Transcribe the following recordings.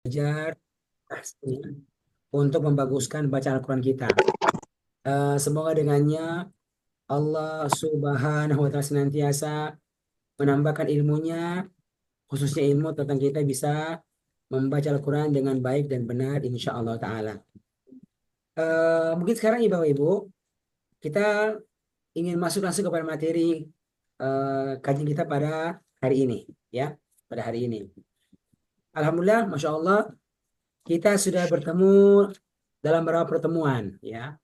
belajar untuk membaguskan bacaan Al-Quran kita. Semoga dengannya Allah Subhanahu wa Ta'ala senantiasa menambahkan ilmunya, khususnya ilmu tentang kita bisa membaca Al-Quran dengan baik dan benar, insya Allah Ta'ala. Mungkin sekarang Ibu-Ibu, kita ingin masuk langsung kepada materi kajian kita pada hari ini, ya, pada hari ini. Alhamdulillah, Masya Allah, kita sudah bertemu dalam beberapa pertemuan, ya.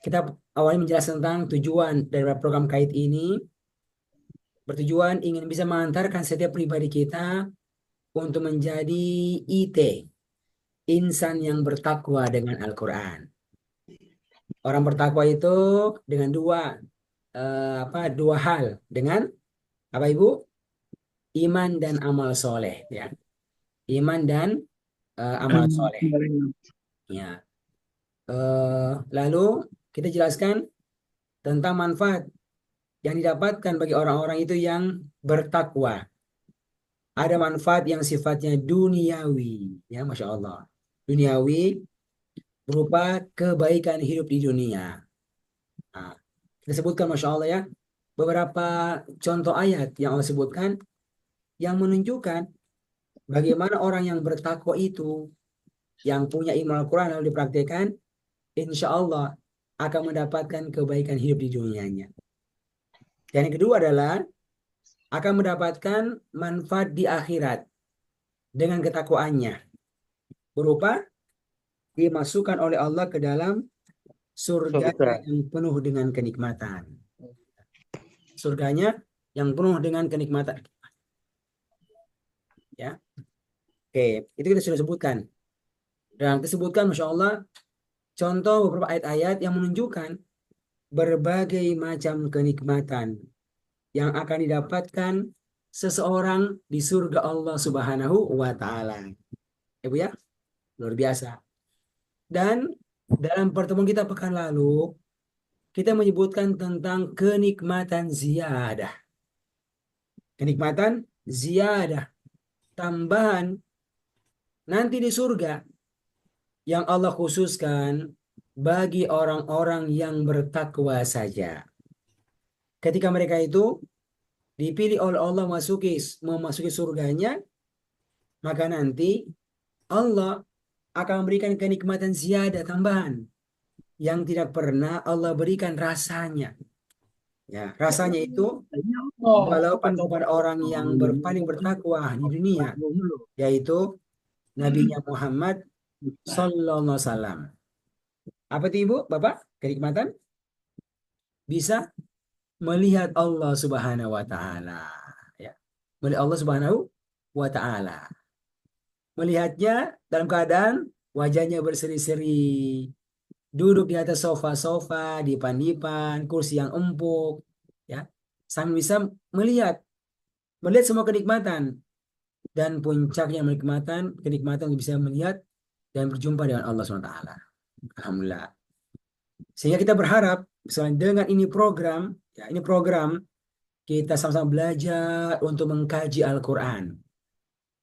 Kita awalnya menjelaskan tentang tujuan dari program KAIT ini, bertujuan ingin bisa mengantarkan setiap pribadi kita untuk menjadi IT, insan yang bertakwa dengan Al-Quran. Orang bertakwa itu dengan dua hal, dengan apa Ibu? Iman dan amal soleh, ya. Iman dan amal soleh. Ya. Lalu kita jelaskan tentang manfaat yang didapatkan bagi orang-orang itu yang bertakwa. Ada manfaat yang sifatnya duniawi, ya Masya Allah. Duniawi berupa kebaikan hidup di dunia. Nah, kita sebutkan Masya Allah ya, beberapa contoh ayat yang Allah sebutkan yang menunjukkan bagaimana orang yang bertakwa itu, yang punya ilmu Al-Quran lalu dipraktikkan, insya Allah akan mendapatkan kebaikan hidup di dunianya. Dan yang kedua adalah akan mendapatkan manfaat di akhirat dengan ketakwaannya, berupa dimasukkan oleh Allah ke dalam surganya Surga. yang penuh dengan kenikmatan. Surganya yang penuh dengan kenikmatan. Ya, oke, itu kita sudah sebutkan. Dan kita sebutkan, Masya Allah, contoh beberapa ayat-ayat yang menunjukkan berbagai macam kenikmatan yang akan didapatkan seseorang di surga Allah Subhanahu wa Ta'ala. Ya, Bu ya, luar biasa. Dan dalam pertemuan kita pekan lalu, kita menyebutkan tentang kenikmatan ziyadah. Kenikmatan ziyadah, tambahan nanti di surga yang Allah khususkan bagi orang-orang yang bertakwa saja. Ketika mereka itu dipilih oleh Allah memasuki surganya, maka nanti Allah akan memberikan kenikmatan ziyadah tambahan yang tidak pernah Allah berikan rasanya. Ya, rasanya itu walaupun kepada orang yang paling bertakwa di dunia, yaitu Nabinya Muhammad Sallallahu Alaihi Wasallam. Apa itu Ibu, Bapak? Kenikmatan bisa melihat Allah Subhanahu wa taala, ya. Melihat Allah Subhanahu wa taala. Melihatnya dalam keadaan wajahnya berseri-seri, duduk di atas sofa-sofa, dipan-dipan, kursi yang empuk, ya. Sambil bisa melihat melihat semua kenikmatan dan puncaknya kenikmatan bisa melihat dan berjumpa dengan Allah Subhanahu wa taala. Alhamdulillah. Sehingga kita berharap misalnya dengan ini program, ya ini program kita sama-sama belajar untuk mengkaji Al-Quran.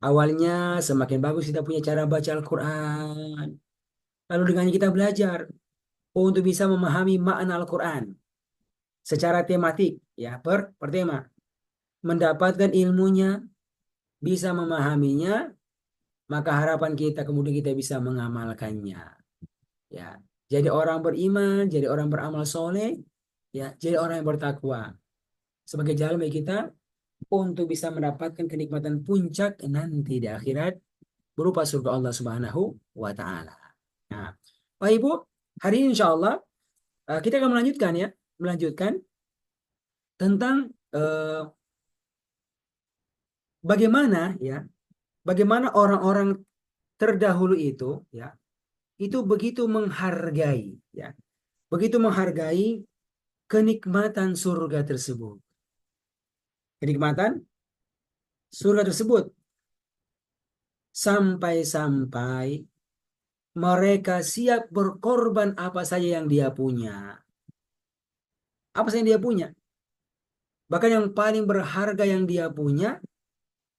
Awalnya semakin bagus kita punya cara baca Al-Quran. Lalu dengannya kita belajar untuk bisa memahami makna Al-Quran secara tematik, ya per tema. Mendapatkan ilmunya, bisa memahaminya, maka harapan kita kemudian kita bisa mengamalkannya. Ya, jadi orang beriman, jadi orang beramal soleh, ya, jadi orang yang bertakwa. Sebagai jalan bagi kita untuk bisa mendapatkan kenikmatan puncak nanti di akhirat berupa surga Allah Subhanahu wa taala. Nah, Pak Ibu, hari ini insya Allah kita akan melanjutkan tentang bagaimana ya, bagaimana orang-orang terdahulu itu ya, itu begitu menghargai ya, begitu menghargai kenikmatan surga tersebut. Kenikmatan surga tersebut sampai-sampai mereka siap berkorban apa saja yang dia punya. Apa saja yang dia punya. Bahkan yang paling berharga yang dia punya,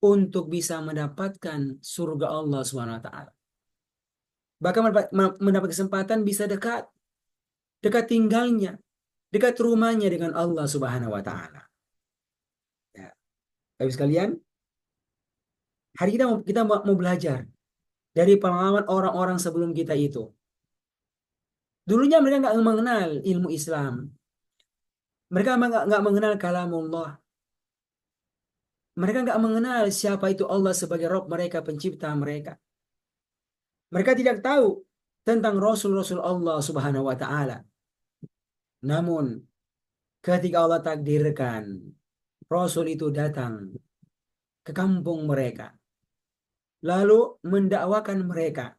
untuk bisa mendapatkan surga Allah Subhanahu wa taala. Bahkan mendapat kesempatan bisa dekat, dekat tinggalnya, dekat rumahnya dengan Allah Subhanahu wa taala. Ya. Bapak sekalian, hari kita mau belajar dari pengalaman orang-orang sebelum kita itu. Dulunya mereka nggak mengenal ilmu Islam. Mereka nggak mengenal kalamullah. Mereka nggak mengenal siapa itu Allah sebagai Rabb mereka, pencipta mereka. Mereka tidak tahu tentang Rasul-Rasul Allah Subhanahu wa taala. Namun ketika Allah takdirkan Rasul itu datang ke kampung mereka, lalu mendakwakan mereka,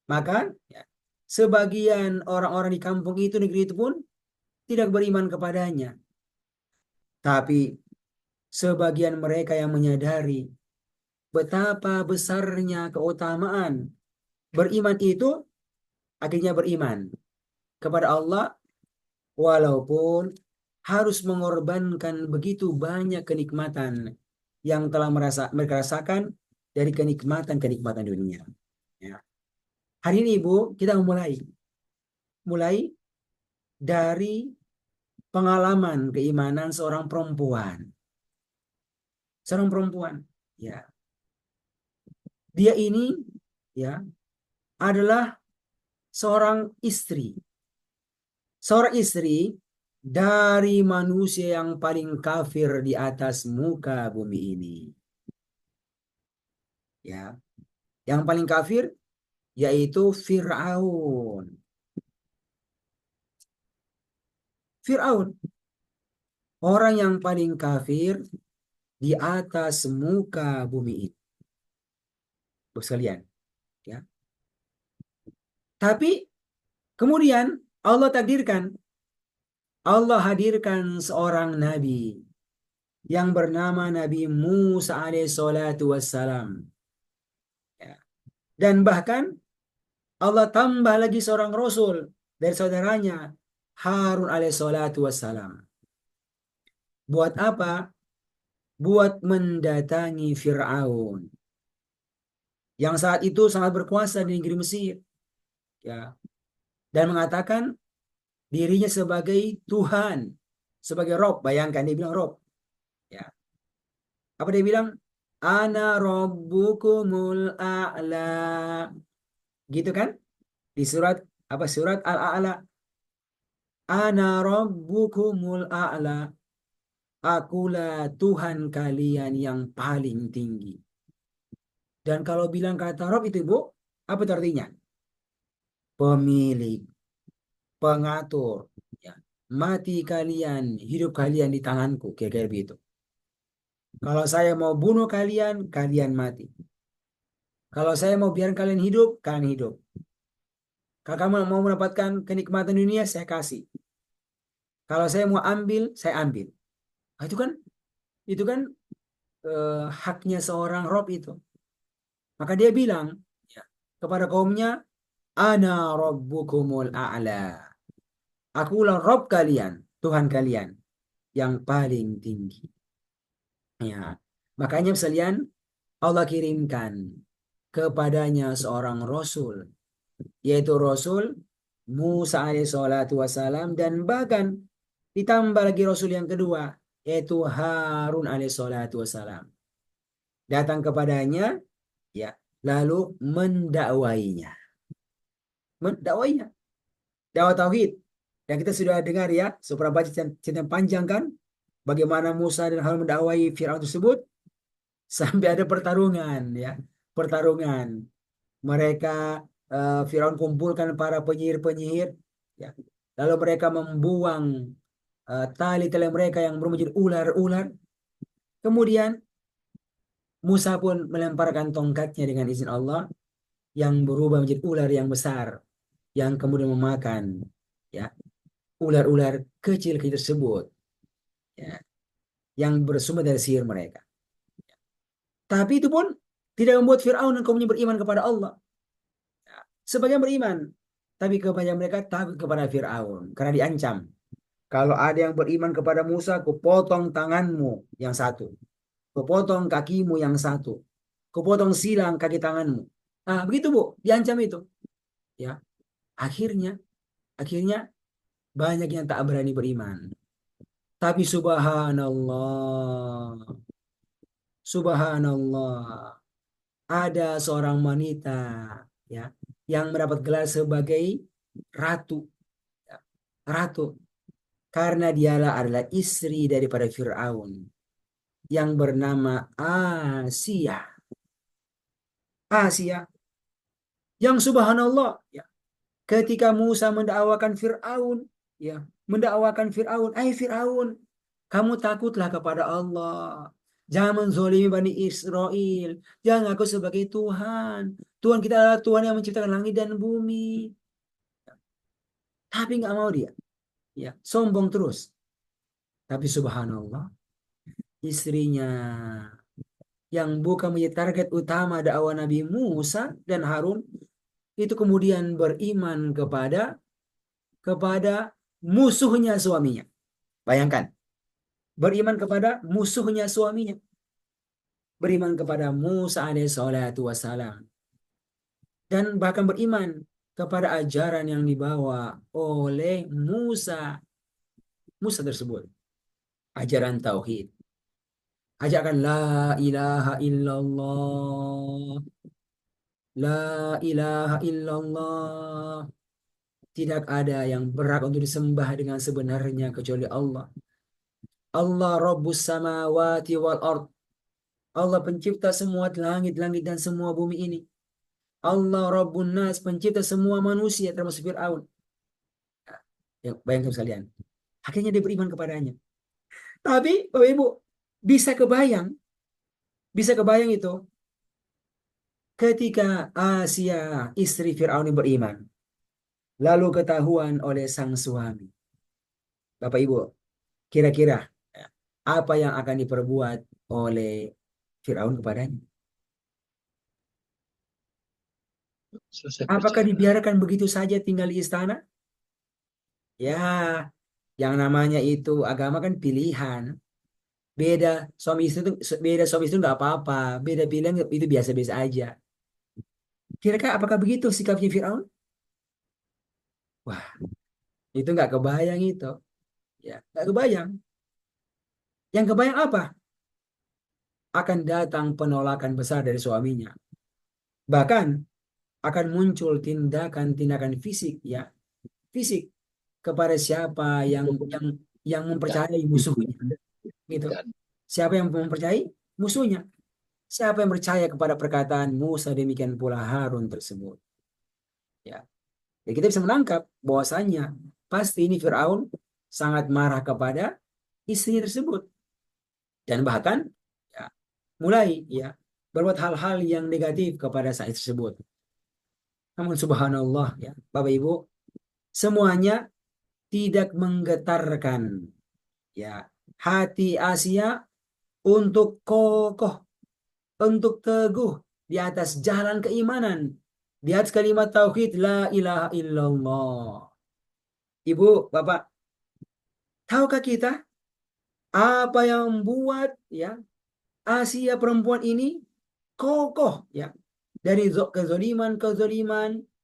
maka ya, sebagian orang-orang di kampung itu, negeri itu pun tidak beriman kepadanya. Tapi sebagian mereka yang menyadari betapa besarnya keutamaan beriman itu, akhirnya beriman kepada Allah walaupun harus mengorbankan begitu banyak kenikmatan yang telah mereka rasakan dari kenikmatan-kenikmatan dunia. Ya. Hari ini Ibu, kita mulai dari pengalaman keimanan seorang perempuan. Seorang perempuan, ya. Dia ini ya adalah seorang istri. Seorang istri dari manusia yang paling kafir di atas muka bumi ini. Ya, yang paling kafir yaitu Fir'aun. Fir'aun, orang yang paling kafir di atas muka bumi ini. Bos sekalian, ya. Tapi kemudian Allah takdirkan, Allah hadirkan seorang nabi yang bernama Nabi Musa alaihissalatu wassalam. Ya. Dan bahkan Allah tambah lagi seorang rasul dari saudaranya Harun alaihissalatu wassalam. Buat apa? Buat mendatangi Fir'aun yang saat itu sangat berkuasa di negeri Mesir, ya, dan mengatakan dirinya sebagai Tuhan, sebagai Rob. Bayangkan dia bilang Rob, ya. Apa dia bilang? Ana Rabbukumul A'la, gitu kan? Di surat apa, surat Al-A'la. Ana Rabbukumul A'la, akulah Tuhan kalian yang paling tinggi. Dan kalau bilang kata Rob itu Bu, apa itu artinya? Pemilik, pengatur, ya. Mati kalian, hidup kalian di tanganku, kira-kira begitu. Kalau saya mau bunuh kalian, kalian mati. Kalau saya mau biarkan kalian hidup, kalian hidup. Kalau kamu mau mendapatkan kenikmatan dunia, saya kasih. Kalau saya mau ambil, saya ambil. Nah, itu kan haknya seorang Rob itu. Maka dia bilang ya, kepada kaumnya, Ana Rabbukumul A'la. Akulah Rob kalian, Tuhan kalian yang paling tinggi. Ya, makanya sekalian Allah kirimkan kepadanya seorang Rasul, yaitu Rasul Musa alaihissalatu wassalam, dan bahkan ditambah lagi Rasul yang kedua, yaitu Harun alaihissalatu wassalam. Datang kepadanya, ya, lalu mendakwainya. Mendakwainya. Dakwah tauhid. Yang kita sudah dengar ya, seberapa cerita panjang kan, bagaimana Musa dan Harun mendakwai Firaun tersebut sampai ada pertarungan ya. Pertarungan. Mereka Firaun kumpulkan para penyihir-penyihir ya. Lalu mereka membuang tali-tali mereka yang berubah menjadi ular-ular. Kemudian Musa pun melemparkan tongkatnya dengan izin Allah yang berubah menjadi ular yang besar yang kemudian memakan ya ular-ular kecil-kecil tersebut ya, yang bersumber dari sihir mereka. Tapi itu pun tidak membuat Fir'aun dan kaumnya beriman kepada Allah. Ya, sebagian beriman, tapi kebanyakan mereka takut kepada Fir'aun karena diancam. Kalau ada yang beriman kepada Musa, aku potong tanganmu yang satu. Kupotong kakimu yang satu. Kupotong silang kaki tanganmu. Nah, begitu Bu, diancam itu. Ya, akhirnya, akhirnya banyak yang tak berani beriman. Tapi subhanallah, subhanallah, ada seorang wanita ya yang mendapat gelar sebagai ratu, ya, ratu karena dialah adalah istri daripada Firaun yang bernama Asia. Asia yang subhanallah ya, ketika Musa mendakwakan Firaun ya, mendakwakan Firaun, Firaun, kamu takutlah kepada Allah. Jangan menzolimi Bani Israel. Jangan aku sebagai Tuhan. Tuhan kita adalah Tuhan yang menciptakan langit dan bumi. Tapi nggak mau dia. Ya, sombong terus. Tapi subhanallah, istrinya yang bukan menjadi target utama dakwah Nabi Musa dan Harun itu kemudian beriman kepada musuhnya suaminya. Bayangkan, beriman kepada musuhnya suaminya. Beriman kepada Musa alaihissalatu wassalam. Dan bahkan beriman kepada ajaran yang dibawa oleh Musa tersebut. Ajaran Tauhid. Ajaran la ilaha illallah. La ilaha illallah. Tidak ada yang berhak untuk disembah dengan sebenarnya kecuali Allah. Allah Rabbus samawati wal ard. Allah pencipta semua langit-langit dan semua bumi ini. Allah Rabbun Nas, pencipta semua manusia termasuk Fir'aun. Ya, bayangkan sekalian. Akhirnya dia beriman kepadanya. Tapi Bapak Ibu, bisa kebayang, bisa kebayang itu ketika Asia istri Fir'aun ini beriman. Lalu ketahuan oleh sang suami. Bapak Ibu, kira-kira ya, apa yang akan diperbuat oleh Fir'aun kepadanya? Selesai Apakah perjalanan. dibiarkan begitu saja tinggal di istana? Ya, yang namanya itu agama kan pilihan. Beda suami istri itu beda suami istri nggak apa-apa. Beda pilihan itu biasa-biasa aja. Kira-kira apakah begitu sikapnya Firaun? Wah, itu nggak kebayang itu. Ya, nggak kebayang. Yang kebayang apa? Akan datang penolakan besar dari suaminya. Bahkan akan muncul tindakan-tindakan fisik ya, fisik kepada siapa yang mempercayai musuhnya, gitu. Siapa yang mempercayai musuhnya? Siapa yang percaya kepada perkataan Musa demikian pula Harun tersebut? Ya, jadi kita bisa menangkap bahwasannya pasti ini Firaun sangat marah kepada istri tersebut dan bahkan ya, mulai ya berbuat hal-hal yang negatif kepada saat tersebut. Namun subhanallah ya, Bapak Ibu, semuanya tidak menggetarkan ya hati Asia untuk kokoh, untuk teguh di atas jalan keimanan, di atas kalimat tauhid la ilaha illallah. Ibu, Bapak, tahukah kita apa yang membuat ya Asia perempuan ini kokoh ya dari kezoliman,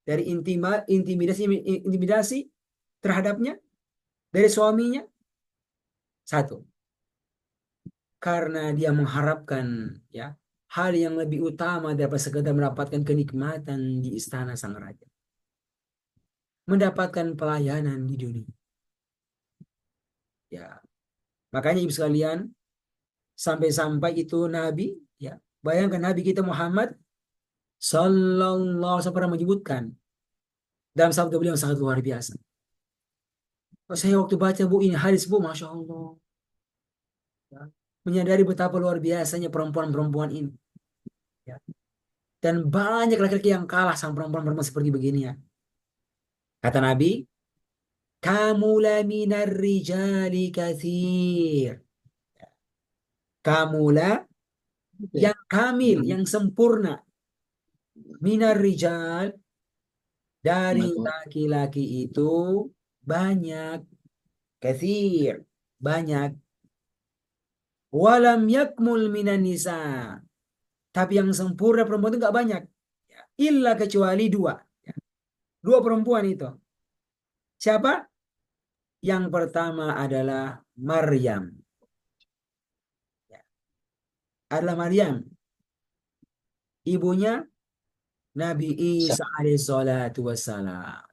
dari intimidasi intimidasi terhadapnya dari suaminya? Satu, karena dia mengharapkan ya hal yang lebih utama daripada sekedar mendapatkan kenikmatan di istana sang raja, mendapatkan pelayanan di dunia. Ya, makanya ibu sekalian, sampai-sampai itu Nabi, ya, bayangkan Nabi kita Muhammad Sallallahu Alaihi Wasallam pernah menyebutkan dalam sabda beliau yang sangat luar biasa. Saya waktu baca Bu ini hadis Bu, masya Allah, ya, menyadari betapa luar biasanya perempuan-perempuan ini. Ya. Dan banyak laki-laki yang kalah sama perempuan-perempuan seperti begini ya. Kata Nabi, kamula minar rijali kathir. Kamula Oke. yang kamil, yang sempurna. Minar rijal dari Kenapa? laki-laki itu banyak, kathir, banyak. Walam yakmul minan nisa. Tapi yang sempurna perempuan itu nggak banyak. Ya, illa kecuali dua. Ya, dua perempuan itu. Siapa? Yang pertama adalah Maryam. Ya, adalah Maryam. Ibunya Nabi Isa alaihissalatu wassalam.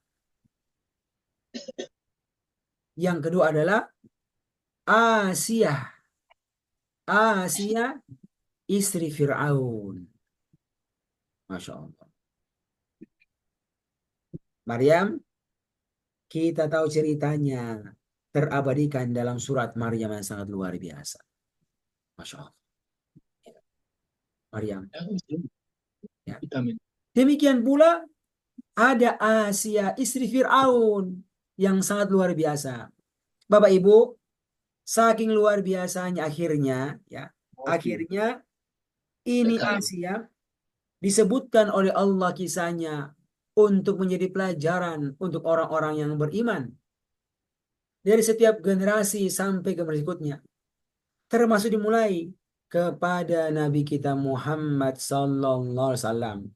Yang kedua adalah Asia. Asia istri Fir'aun. Masya Allah. Maryam, kita tahu ceritanya terabadikan dalam surat Maryam yang sangat luar biasa. Masya Allah. Maryam. Ya. Vitamin. Demikian pula ada Asia istri Fir'aun yang sangat luar biasa. Bapak Ibu, saking luar biasanya akhirnya, ya, akhirnya ini Asia disebutkan oleh Allah kisahnya untuk menjadi pelajaran untuk orang-orang yang beriman dari setiap generasi sampai ke berikutnya, termasuk dimulai kepada Nabi kita Muhammad sallallahu alaihi wasallam.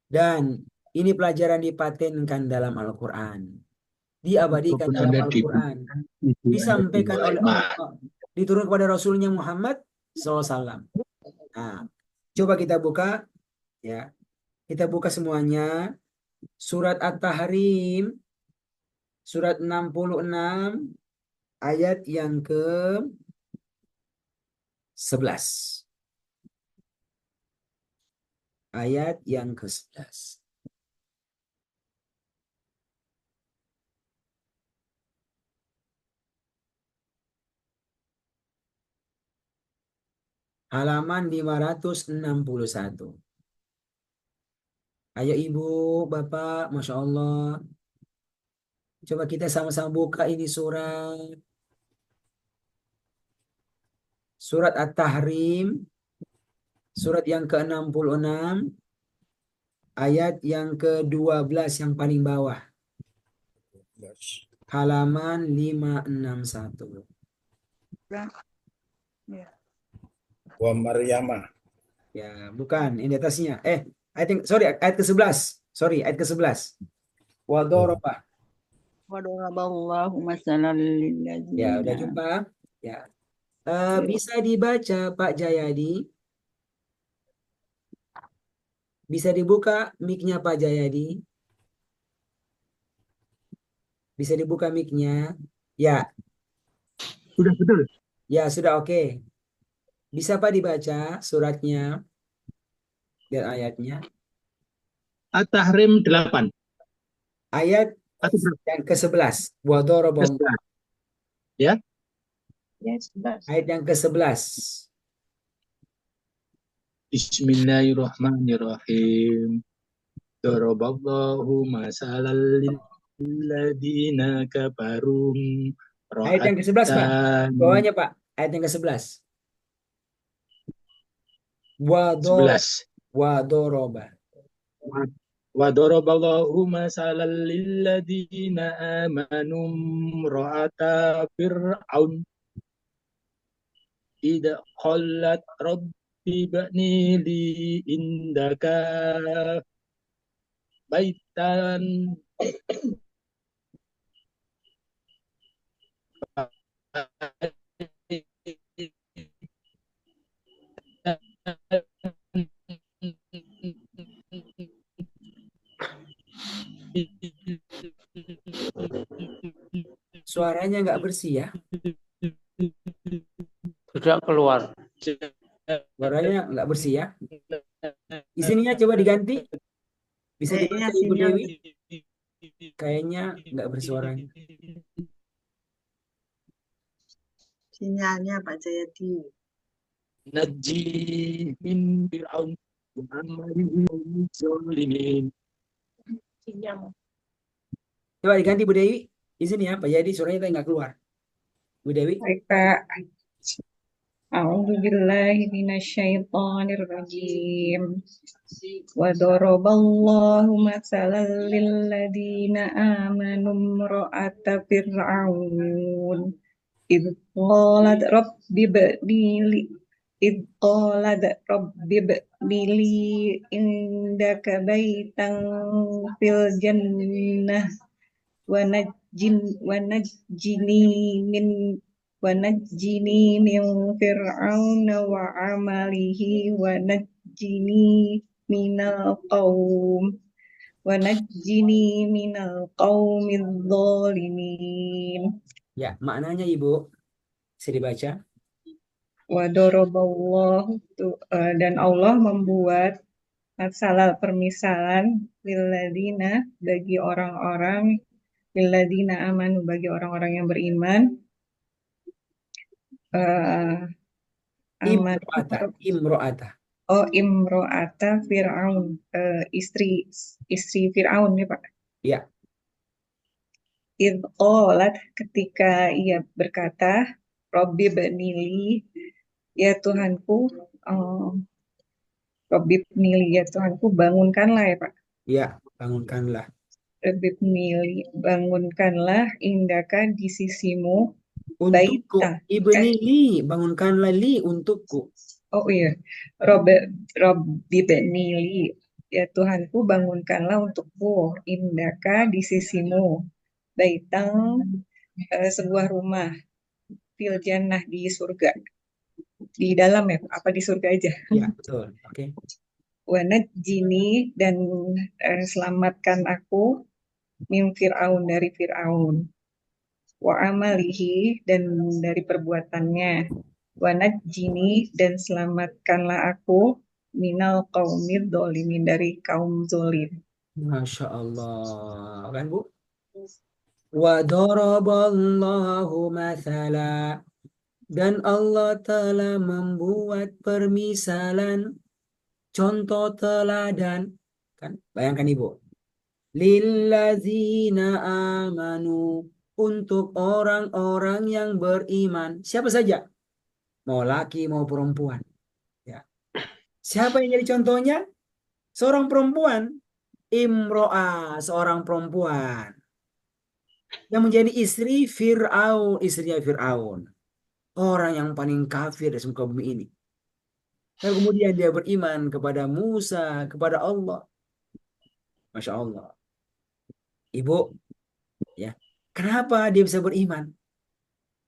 Dan ini pelajaran dipatenkan dalam Al-Quran, diabadikan Walaupun dalam Anda Al-Quran, ibu Anda disampaikan oleh Sulaiman. Allah, diturunkan kepada Rasulnya Muhammad SAW. Nah, coba kita buka, ya, kita buka semuanya. Surat At-Tahrim, surat 66, ayat yang ke-11. Ayat yang ke-11. Halaman 561. Ayo Ibu, Bapak, Masya Allah. Coba kita sama-sama buka ini surat. Surat At-Tahrim, surat yang ke-66, ayat yang ke-12 yang paling bawah. Halaman 561. Wa Maryama. Ya, bukan, ini di atasnya. Ayat ke-11. Sorry, ayat ke-11. Wa daraba. Wadaraballahu masalan Ya, udah lilladzina. jumpa. Ya. Bisa dibaca Pak Jayadi? Bisa dibuka mic-nya Pak Jayadi? Bisa dibuka mic-nya? Ya, Sudah betul. ya sudah oke. Bisa Pak dibaca suratnya dan ayatnya? At-Tahrim 8. Ayat Atau berapa? yang ke-11. Wa daraballahu. Ke-11. Ya. Ya, 11. Ayat yang ke-11. Bismillahirrahmanirrahim. Daraballahu masalal lilladzina kafarum Ayat yang ke-11 Pak. ra'atan Bawahnya Pak. Ayat yang ke-11. Wa 11. daraba. Wa daraballahu masalal lilladzina amanu ra'ata fir'aun idza qallat rabbi bani li indaka baitan Suaranya nggak bersih ya. Tidak keluar. Suaranya nggak bersih ya. Isinya coba diganti. Bisa dibaca Ibu Dewi. Kayaknya nggak bersuaranya. Sinyalnya Pak Jayadi. Najji min fir'aun wa amalihi zalimin. Coba diganti Bu Dewi. Di sini ya, Pak. Jadi suaranya tadi nggak keluar. Bu Dewi. Baik, Pak. A'udzu billahi minasyaitonir rajim. Wa daraballahu masalan lilladzina amanu imra'ata fir'aun إذ قالت رب ابن لي إذ قالت رب ابن لي عندك بيتا في الجنة ونجني من ونجني من فرعون وعمله ونجني من القوم ونجني من القوم الظالمين. Ya, maknanya Ibu, bisa dibaca. Wadoroballahu dan Allah membuat masalah permisalan lilladina bagi orang-orang lilladina amanu bagi orang-orang yang beriman aman Imro'ata. imro'ata Fir'aun istri Fir'aun ya Pak. Ya. Idh qalat ketika ia berkata Robbi bnili ya Tuhanku Robbi bnili ya Tuhanku bangunkanlah ya Pak. Ya, bangunkanlah. Robbi bnili bangunkanlah indaka di sisimu Untukku. baita. Ibni li, bangunkanlah li untukku. Oh iya, Robbi bnili ya Tuhanku bangunkanlah untukku indaka di sisimu baitang sebuah rumah fil jannah di surga. Di dalam ya, apa di surga aja. Ya, betul. Oke. Wanajjini dan selamatkan aku min Fir'aun dari Fir'aun. Wa amalihi dan dari perbuatannya. Wanajjini dan selamatkanlah aku minal qaumid dzalimin dari kaum zolim. Masya Allah. Kan Bu? Wa daraballahu mathala. Dan Allah telah membuat permisalan, contoh teladan. Kan? Bayangkan Ibu. Lillazina amanu. Untuk orang-orang yang beriman. Siapa saja? Mau laki, mau perempuan. Ya. Siapa yang jadi contohnya? Seorang perempuan. Imro'ah, seorang perempuan. Yang menjadi istri Fir'aun, istrinya Fir'aun. Orang yang paling kafir di muka bumi ini. Dan kemudian dia beriman kepada Musa, kepada Allah. Masya Allah. Ibu, ya, kenapa dia bisa beriman?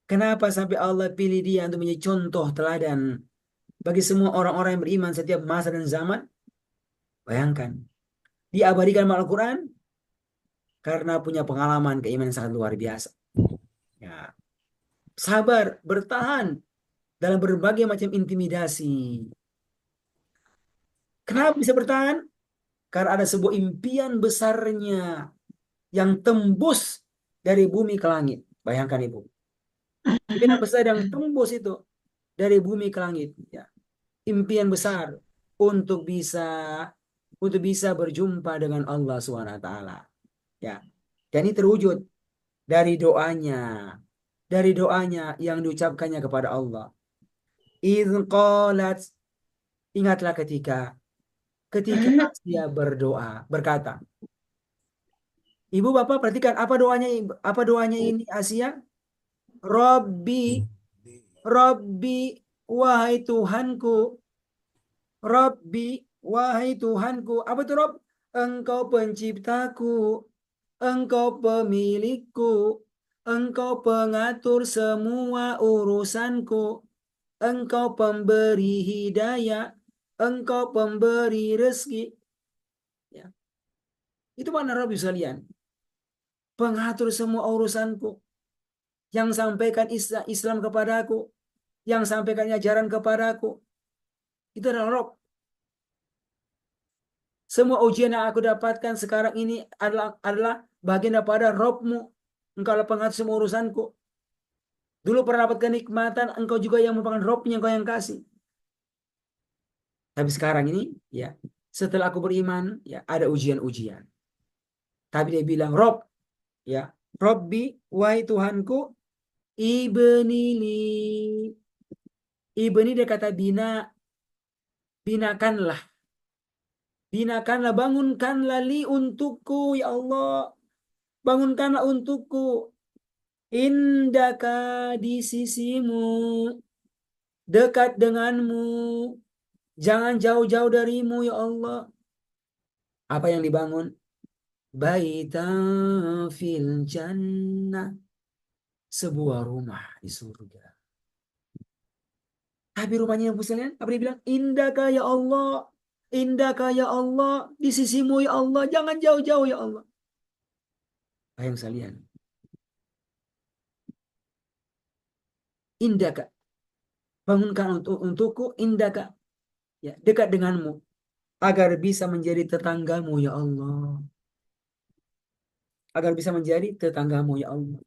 Kenapa sampai Allah pilih dia untuk menjadi contoh teladan bagi semua orang-orang yang beriman setiap masa dan zaman? Bayangkan, diabadikan dalam Al-Quran karena punya pengalaman keimanan sangat luar biasa. Ya, sabar, bertahan dalam berbagai macam intimidasi. Kenapa bisa bertahan? Karena ada sebuah impian besarnya yang tembus dari bumi ke langit. Bayangkan Ibu. Impian besar yang tembus itu dari bumi ke langit. Ya. Impian besar untuk bisa berjumpa dengan Allah SWT. Ya. Dan ini terwujud dari doanya. Dari doanya yang diucapkannya kepada Allah. Idz qalat, ingatlah ketika dia berdoa, berkata, Ibu Bapak perhatikan apa doanya ini Asia? Robbi, Robbi, wahai Tuhanku, Robbi, wahai Tuhanku. Apa itu Rob? Engkau penciptaku, engkau pemilikku, engkau pengatur semua urusanku, engkau pemberi hidayah, engkau pemberi rezeki. Ya. Itu mana Robbi sekalian? Pengatur semua urusanku, yang sampaikan Islam kepadaku, yang sampaikan ajaran kepadaku, itu adalah Rob. Semua ujian yang aku dapatkan sekarang ini adalah bagian daripada Robmu. Engkau adalah pengatur semua urusanku. Dulu pernah dapat kenikmatan, engkau juga yang merupakan Robnya, engkau yang kasih. Tapi sekarang ini, ya, setelah aku beriman, ya, ada ujian-ujian. Tapi dia bilang, Rob, ya, Robbi, wahai Tuhanku, ibnili. Ibni dia kata binakanlah. Binakanlah, bangunkanlah li untukku, ya Allah. Bangunkanlah untukku. Indaka di sisimu, dekat denganmu, jangan jauh-jauh darimu ya Allah. Apa yang dibangun? Baitan fil jannah, sebuah rumah di surga. Tapi rumahnya yang sekalian, apa dia bilang? Indaka ya Allah, indaka ya Allah, di sisimu ya Allah, jangan jauh-jauh ya Allah. Bayang sekalian, indaka, bangunkan untukku indaka, ya dekat denganmu, agar bisa menjadi tetanggamu ya Allah, agar bisa menjadi tetanggamu ya Allah.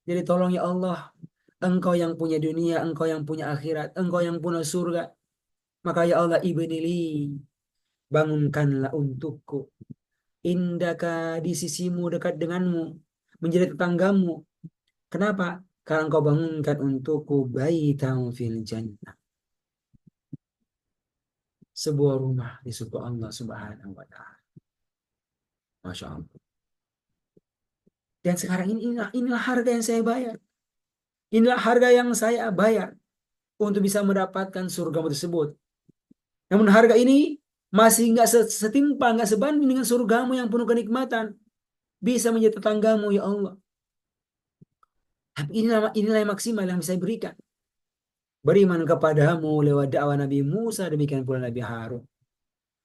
Jadi tolong ya Allah, Engkau yang punya dunia, Engkau yang punya akhirat, Engkau yang punya surga. Maka ya Allah, ibnili, bangunkanlah untukku indaka, di sisimu, dekat denganmu, menjadi tetanggamu. Kenapa? Karena engkau bangunkan untukku baitan fil jannah, sebuah rumah di surga Allah Subhanahu wa taala. Masya Allah. Dan sekarang inilah harga yang saya bayar. Inilah harga yang saya bayar untuk bisa mendapatkan surga tersebut. Namun harga ini masih nggak setimpal, nggak sebanding dengan surgamu yang penuh kenikmatan. Bisa menjadi tetanggamu ya Allah. Tapi inilah yang maksimal yang bisa saya berikan. Beriman kepadamu lewat dakwah Nabi Musa, demikian pula Nabi Harun.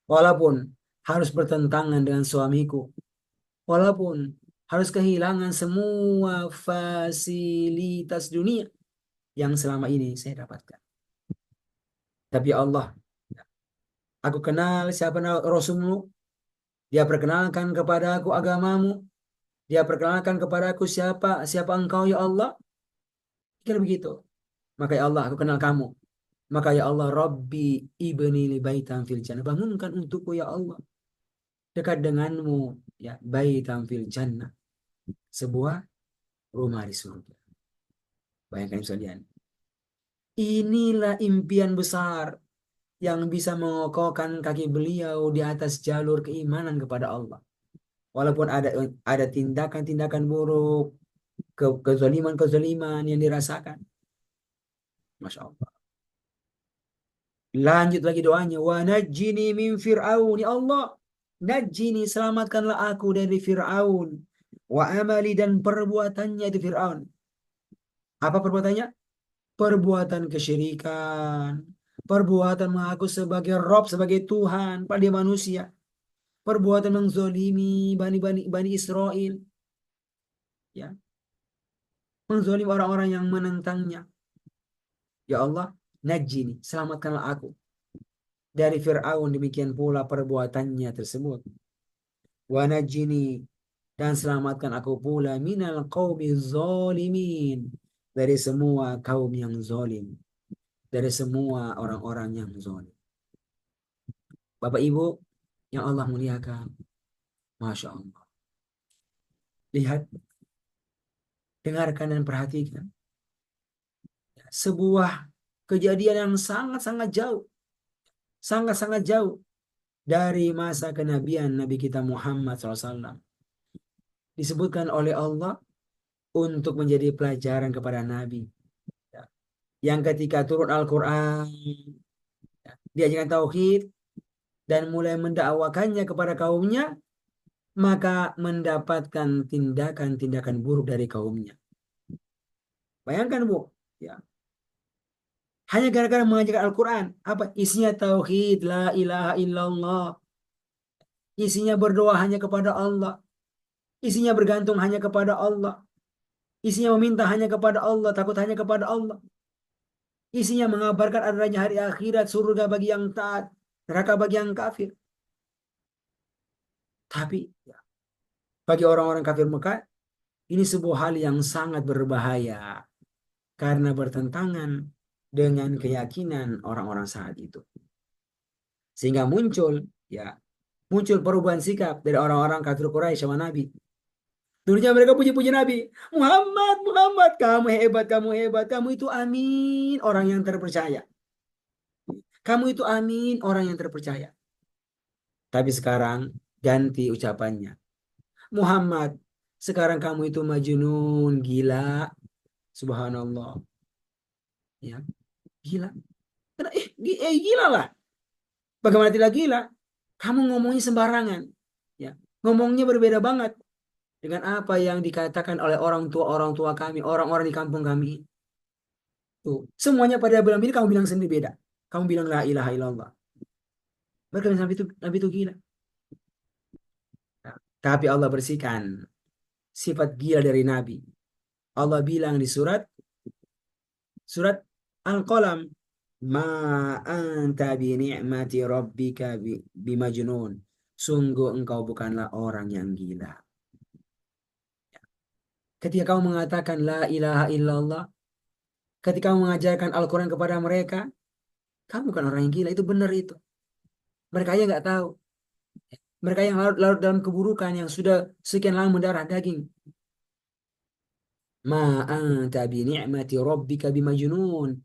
Walaupun harus bertentangan dengan suamiku, walaupun harus kehilangan semua fasilitas dunia yang selama ini saya dapatkan. Tapi Allah, aku kenal siapa Rasulmu, dia perkenalkan kepada aku agamamu, dia perkenalkan kepada aku siapa engkau ya Allah. Kira begitu. Maka ya Allah, aku kenal kamu. Maka ya Allah, Rabbi ibni li baitan fil jannah, bangunkan untukku ya Allah dekat denganmu, ya, baitan fil jannah, sebuah rumah di surga. Bayangkan sekalian, inilah impian besar yang bisa mengokohkan kaki beliau di atas jalur keimanan kepada Allah. Walaupun ada tindakan-tindakan buruk, kezaliman-kezaliman yang dirasakan. Masya Allah. Lanjut lagi doanya. Wa najjini min fir'aun. Ya Allah, najjini, selamatkanlah aku dari Fir'aun. Wa amali, dan perbuatannya di Fir'aun. Apa perbuatannya? Perbuatan kesyirikan. Perbuatan mengaku sebagai Rob, sebagai Tuhan pada dia manusia. Perbuatan menzolimi Bani Israel. Ya, menzolimi orang-orang yang menentangnya. Ya Allah, najjini, selamatkanlah aku dari Fir'aun, demikian pula perbuatannya tersebut. Wa najjini, dan selamatkan aku pula minal qaumi zalimin, dari semua kaum yang zalim, dari semua orang-orang yang zalim. Bapak Ibu yang Allah muliakan, Masya Allah. Lihat, dengarkan dan perhatikan sebuah kejadian yang sangat-sangat jauh, sangat-sangat jauh dari masa kenabian Nabi kita Muhammad SAW. Disebutkan oleh Allah untuk menjadi pelajaran kepada Nabi. Yang ketika turun Al-Quran, diajarkan tauhid, dan mulai mendakwakannya kepada kaumnya, maka mendapatkan tindakan-tindakan buruk dari kaumnya. Bayangkan Bu, ya, hanya gara-gara mengajarkan Al-Quran, apa isinya? Tauhid, la ilaha illallah, isinya berdoa hanya kepada Allah, isinya bergantung hanya kepada Allah, isinya meminta hanya kepada Allah, takut hanya kepada Allah, isinya mengabarkan adanya hari akhirat, surga bagi yang taat, neraka bagi yang kafir. Tapi ya, bagi orang-orang kafir Mekah, ini sebuah hal yang sangat berbahaya karena bertentangan dengan keyakinan orang-orang saat itu. Sehingga muncul perubahan sikap dari orang-orang kafir Quraisy sama Nabi. Dulunya mereka puji-puji Nabi. Muhammad, Muhammad, kamu hebat, kamu itu amin, orang yang terpercaya. Kamu itu amin, orang yang terpercaya. Tapi sekarang ganti ucapannya. Muhammad, Sekarang kamu itu majnun, gila. Subhanallah. Ya, gila. Gila lah. Bagaimana tidak gila? Kamu ngomongnya sembarangan. Ya, ngomongnya berbeda banget dengan apa yang dikatakan oleh orang tua kami, orang-orang di kampung kami. Tuh, semuanya pada bilang ini, kamu bilang sendiri beda. Kamu bilang la ilaha illallah. Mereka bilang Nabi itu gila. Nah, tapi Allah bersihkan sifat gila dari Nabi. Allah bilang di surat Al-Qalam, ma anta bi ni'mati rabbika bimajnun. Sungguh engkau bukanlah orang yang gila. Ketika kamu mengatakan la ilaha illallah, ketika kamu mengajarkan Al-Quran kepada mereka, kamu bukan orang yang gila. Itu benar itu. Mereka aja nggak tahu. Mereka yang larut dalam keburukan, yang sudah sekian lama mendarah daging. Ma anta bi ni'mati rabbika bimajnun.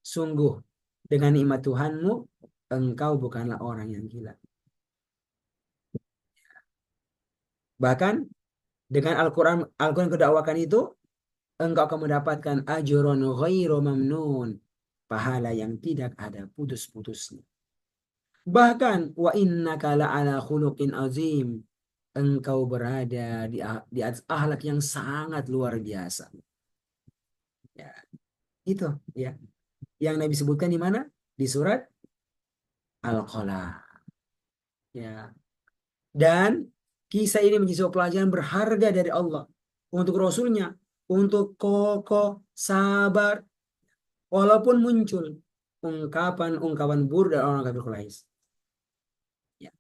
Sungguh dengan nikmat Tuhanmu, engkau bukanlah orang yang gila. Bahkan dengan Al-Quran kedakwakan itu, engkau akan mendapatkan ajron ghairu mamnun. Pahala yang tidak ada putus-putusnya. Bahkan wa innaka la'ala khuluqin azim. Engkau berada di atas akhlak yang sangat luar biasa. Ya, itu ya yang Nabi sebutkan di mana? Di surat Al-Qalam. Ya. Dan kisah ini menjadi sebuah pelajaran berharga dari Allah untuk Rasulnya, untuk kokoh, sabar, walaupun muncul ungkapan-ungkapan buruk dari orang kafir Quraisy. Ya.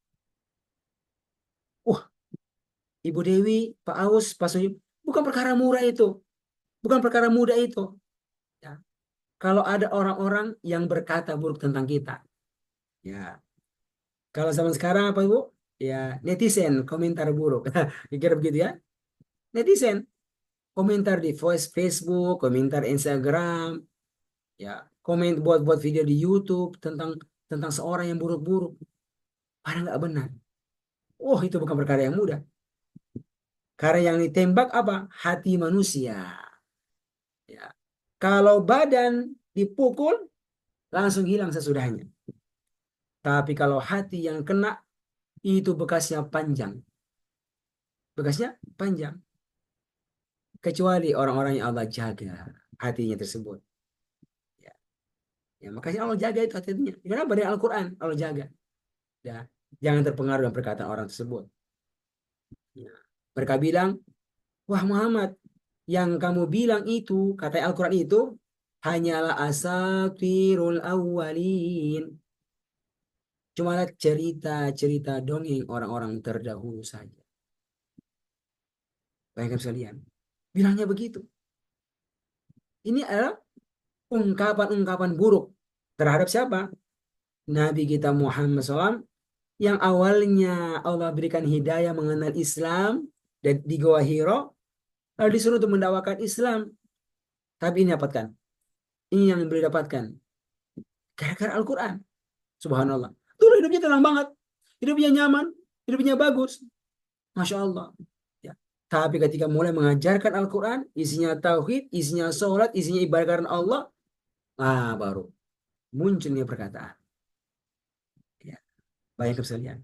Ibu Dewi, Pak Aus, Pak Soyib, bukan perkara murah itu, bukan perkara mudah itu. Ya. Kalau ada orang-orang yang berkata buruk tentang kita, ya. Kalau zaman sekarang apa Ibu? Ya, netizen komentar buruk. Kira begitu ya. Netizen komentar di Facebook, komentar Instagram, ya, buat video di YouTube tentang tentang seorang yang buruk-buruk. Padahal nggak benar. Oh, itu bukan perkara yang mudah. Karena yang ditembak apa? Hati manusia. Ya. Kalau badan dipukul, langsung hilang sesudahnya. Tapi kalau hati yang kena, itu bekasnya panjang. Bekasnya panjang. Kecuali orang-orang yang Allah jaga hatinya tersebut. Ya, ya makanya Allah jaga itu hatinya. Kenapa? Dari Al-Quran Allah jaga. Ya, jangan terpengaruh dengan perkataan orang tersebut. Ya. Mereka bilang, wah Muhammad, yang kamu bilang itu, kata Al-Quran itu, hanyalah asatirul awwalin. Cuma cerita-cerita dongeng orang-orang terdahulu saja. Bayangkan sekalian. Bilangnya begitu. Ini adalah ungkapan-ungkapan buruk terhadap siapa? Nabi kita Muhammad SAW yang awalnya Allah berikan hidayah mengenal Islam dan di Gua Hiro, lalu disuruh untuk mendakwakan Islam. Tapi ini dapatkan. Ini yang beliau dapatkan. Gara-gara Al-Quran. Subhanallah. Dulu hidupnya tenang banget. Hidupnya nyaman. Hidupnya bagus. Masya Allah. Ya. Tapi ketika mulai mengajarkan Al-Quran, isinya tauhid, isinya sholat, isinya ibadah karena Allah, baru munculnya perkataan. Ya. Bayangkan sekalian.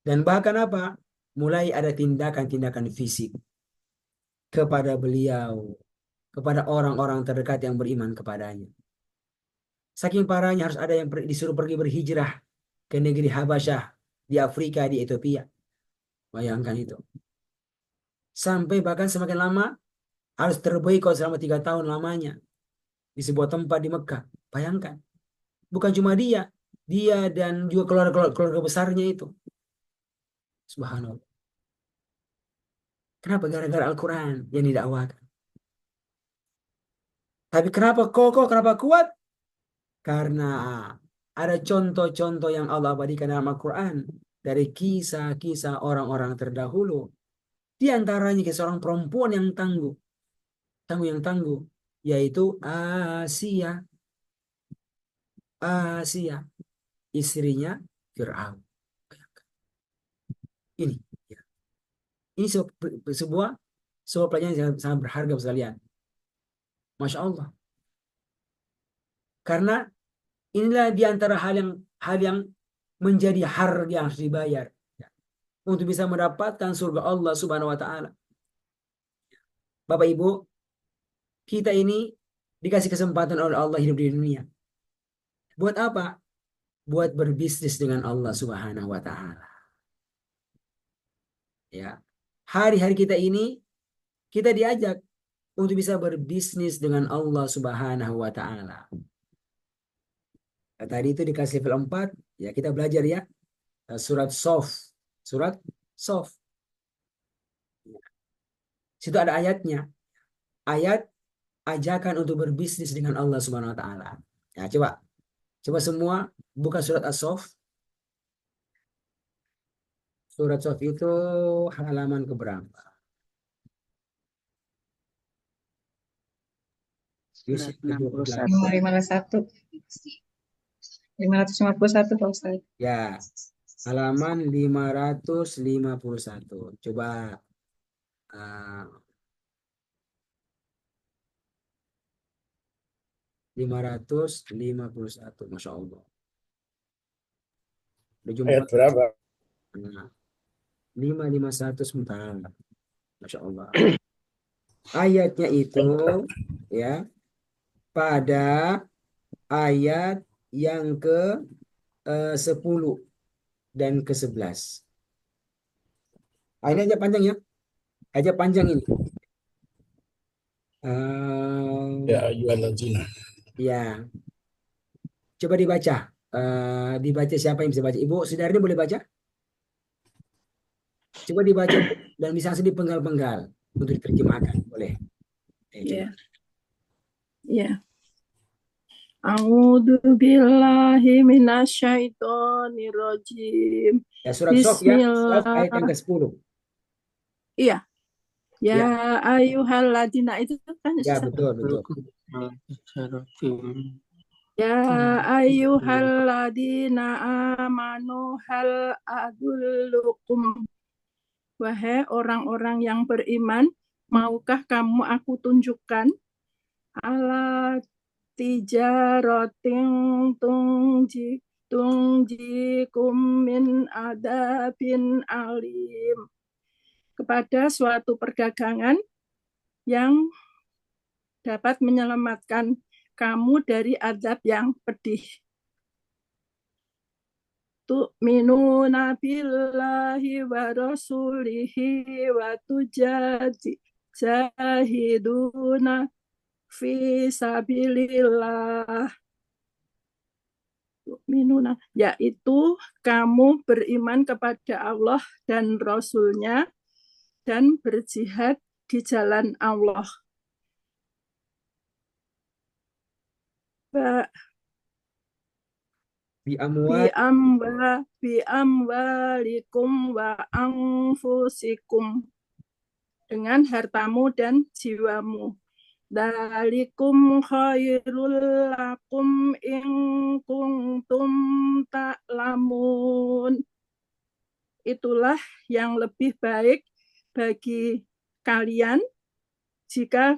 Dan bahkan apa? Mulai ada tindakan-tindakan fisik kepada beliau, kepada orang-orang terdekat yang beriman kepadanya. Saking parahnya harus ada yang disuruh pergi berhijrah ke negeri Habasyah, di Afrika, di Ethiopia. Bayangkan itu. Sampai bahkan semakin lama harus terboikot selama 3 tahun lamanya di sebuah tempat di Mekah. Bayangkan. Bukan cuma dia dan juga keluarga besarnya itu. Subhanallah. Kenapa? Gara-gara Al-Quran yang didakwakan. Tapi kenapa kokoh, kenapa kuat? Karena ada contoh-contoh yang Allah abadikan dalam Al-Quran dari kisah-kisah orang-orang terdahulu. Di antaranya seorang perempuan yang tangguh, yang tangguh, yaitu Asia, istrinya Fir'aun. Ini, ya. Ini sebuah Sebuah pelajaran yang sangat berharga sekalian. Masya Allah. Karena inilah di antara hal yang menjadi harga yang harus dibayar, ya, untuk bisa mendapatkan surga Allah Subhanahu wa taala. Bapak Ibu, kita ini dikasih kesempatan oleh Allah hidup di dunia. Buat apa? Buat berbisnis dengan Allah Subhanahu wa taala. Ya. Hari-hari kita ini kita diajak untuk bisa berbisnis dengan Allah Subhanahu wa taala. Nah, tadi itu dikasih level 4, ya kita belajar ya. Surat Sof. Surat Sof. Situ ada ayatnya. Ayat ajakan untuk berbisnis dengan Allah Subhanahu wa taala. Ya, coba semua buka surat As-Sof. Surat Sof itu halaman keberapa? Yusuf Surat 61. 551. 551 Pak Ustaz. Ya, halaman 551. Coba uh, 551. Masya Allah. Udah jumpa. Ayat berapa? Nah, 551 sebentar. Masya Allah. Ayatnya itu ya pada ayat yang ke 10 dan ke 11. Ini aja panjang ya. Aja panjang ini. Ya ayyuhalladzina. Ya, coba dibaca. Dibaca siapa yang bisa baca? Ibu Sudarni boleh baca? Coba dibaca dan bisa langsung dipenggal-penggal untuk diterjemahkan. Boleh. Coba. Ya. Ya. A'udzu billahi minasyaitonir rajim. Ya, surat Sof ya. Sof ayat yang Bismillah. ke-10. Iya. Ya Ya, ayyuhalladzina itu kan ya Ustaz. betul. Ya ayyuhalladzina amanu hal adullukum. Wahai orang-orang yang beriman, maukah kamu aku tunjukkan ala tijaratin tungjikum min adabin alim, kepada suatu perdagangan yang dapat menyelamatkan kamu dari azab yang pedih. Tu'minuna billahi wa rasulihi wa tujahiduna fi sabilillah. Tu'minuna, yaitu kamu beriman kepada Allah dan Rasul-Nya dan berjihad di jalan Allah. Bi amwalikum wa anfusikum, dengan hartamu dan jiwamu. Dalikum khairul lakum in kuntum ta'lamun. Itulah yang lebih baik bagi kalian jika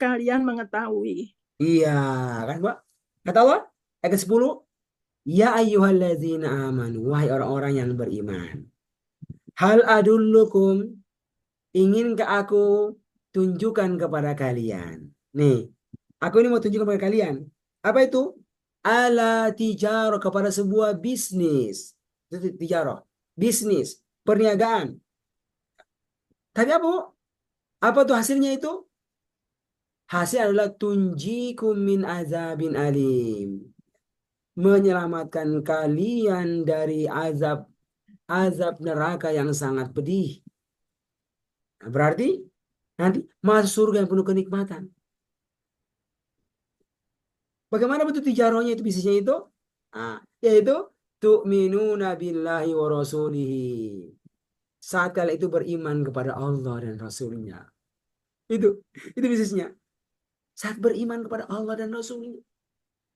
kalian mengetahui. Iya, kan Mbak? Kata Allah ayat ke-10. Ya ayyuhalladzina amanu, wahai orang-orang yang beriman. Hal adullukum, inginkah aku tunjukkan kepada kalian? Nih, aku ini mau tunjukkan kepada kalian. Apa itu? Ala tijarah, kepada sebuah bisnis. Itu tijarah, bisnis, perniagaan. Tapi apa? Apa tuh hasilnya itu? Hasil adalah tunjikum min azabin alim. Menyelamatkan kalian dari azab neraka yang sangat pedih. Nah, berarti nanti masuk surga yang penuh kenikmatan. Bagaimana bentuk tijarohnya itu, bisnisnya itu? Nah, yaitu tu'minuna billahi wa rasulihi. Saat kalian itu beriman kepada Allah dan Rasulnya. Itu bisnisnya. Saat beriman kepada Allah dan Rasulnya.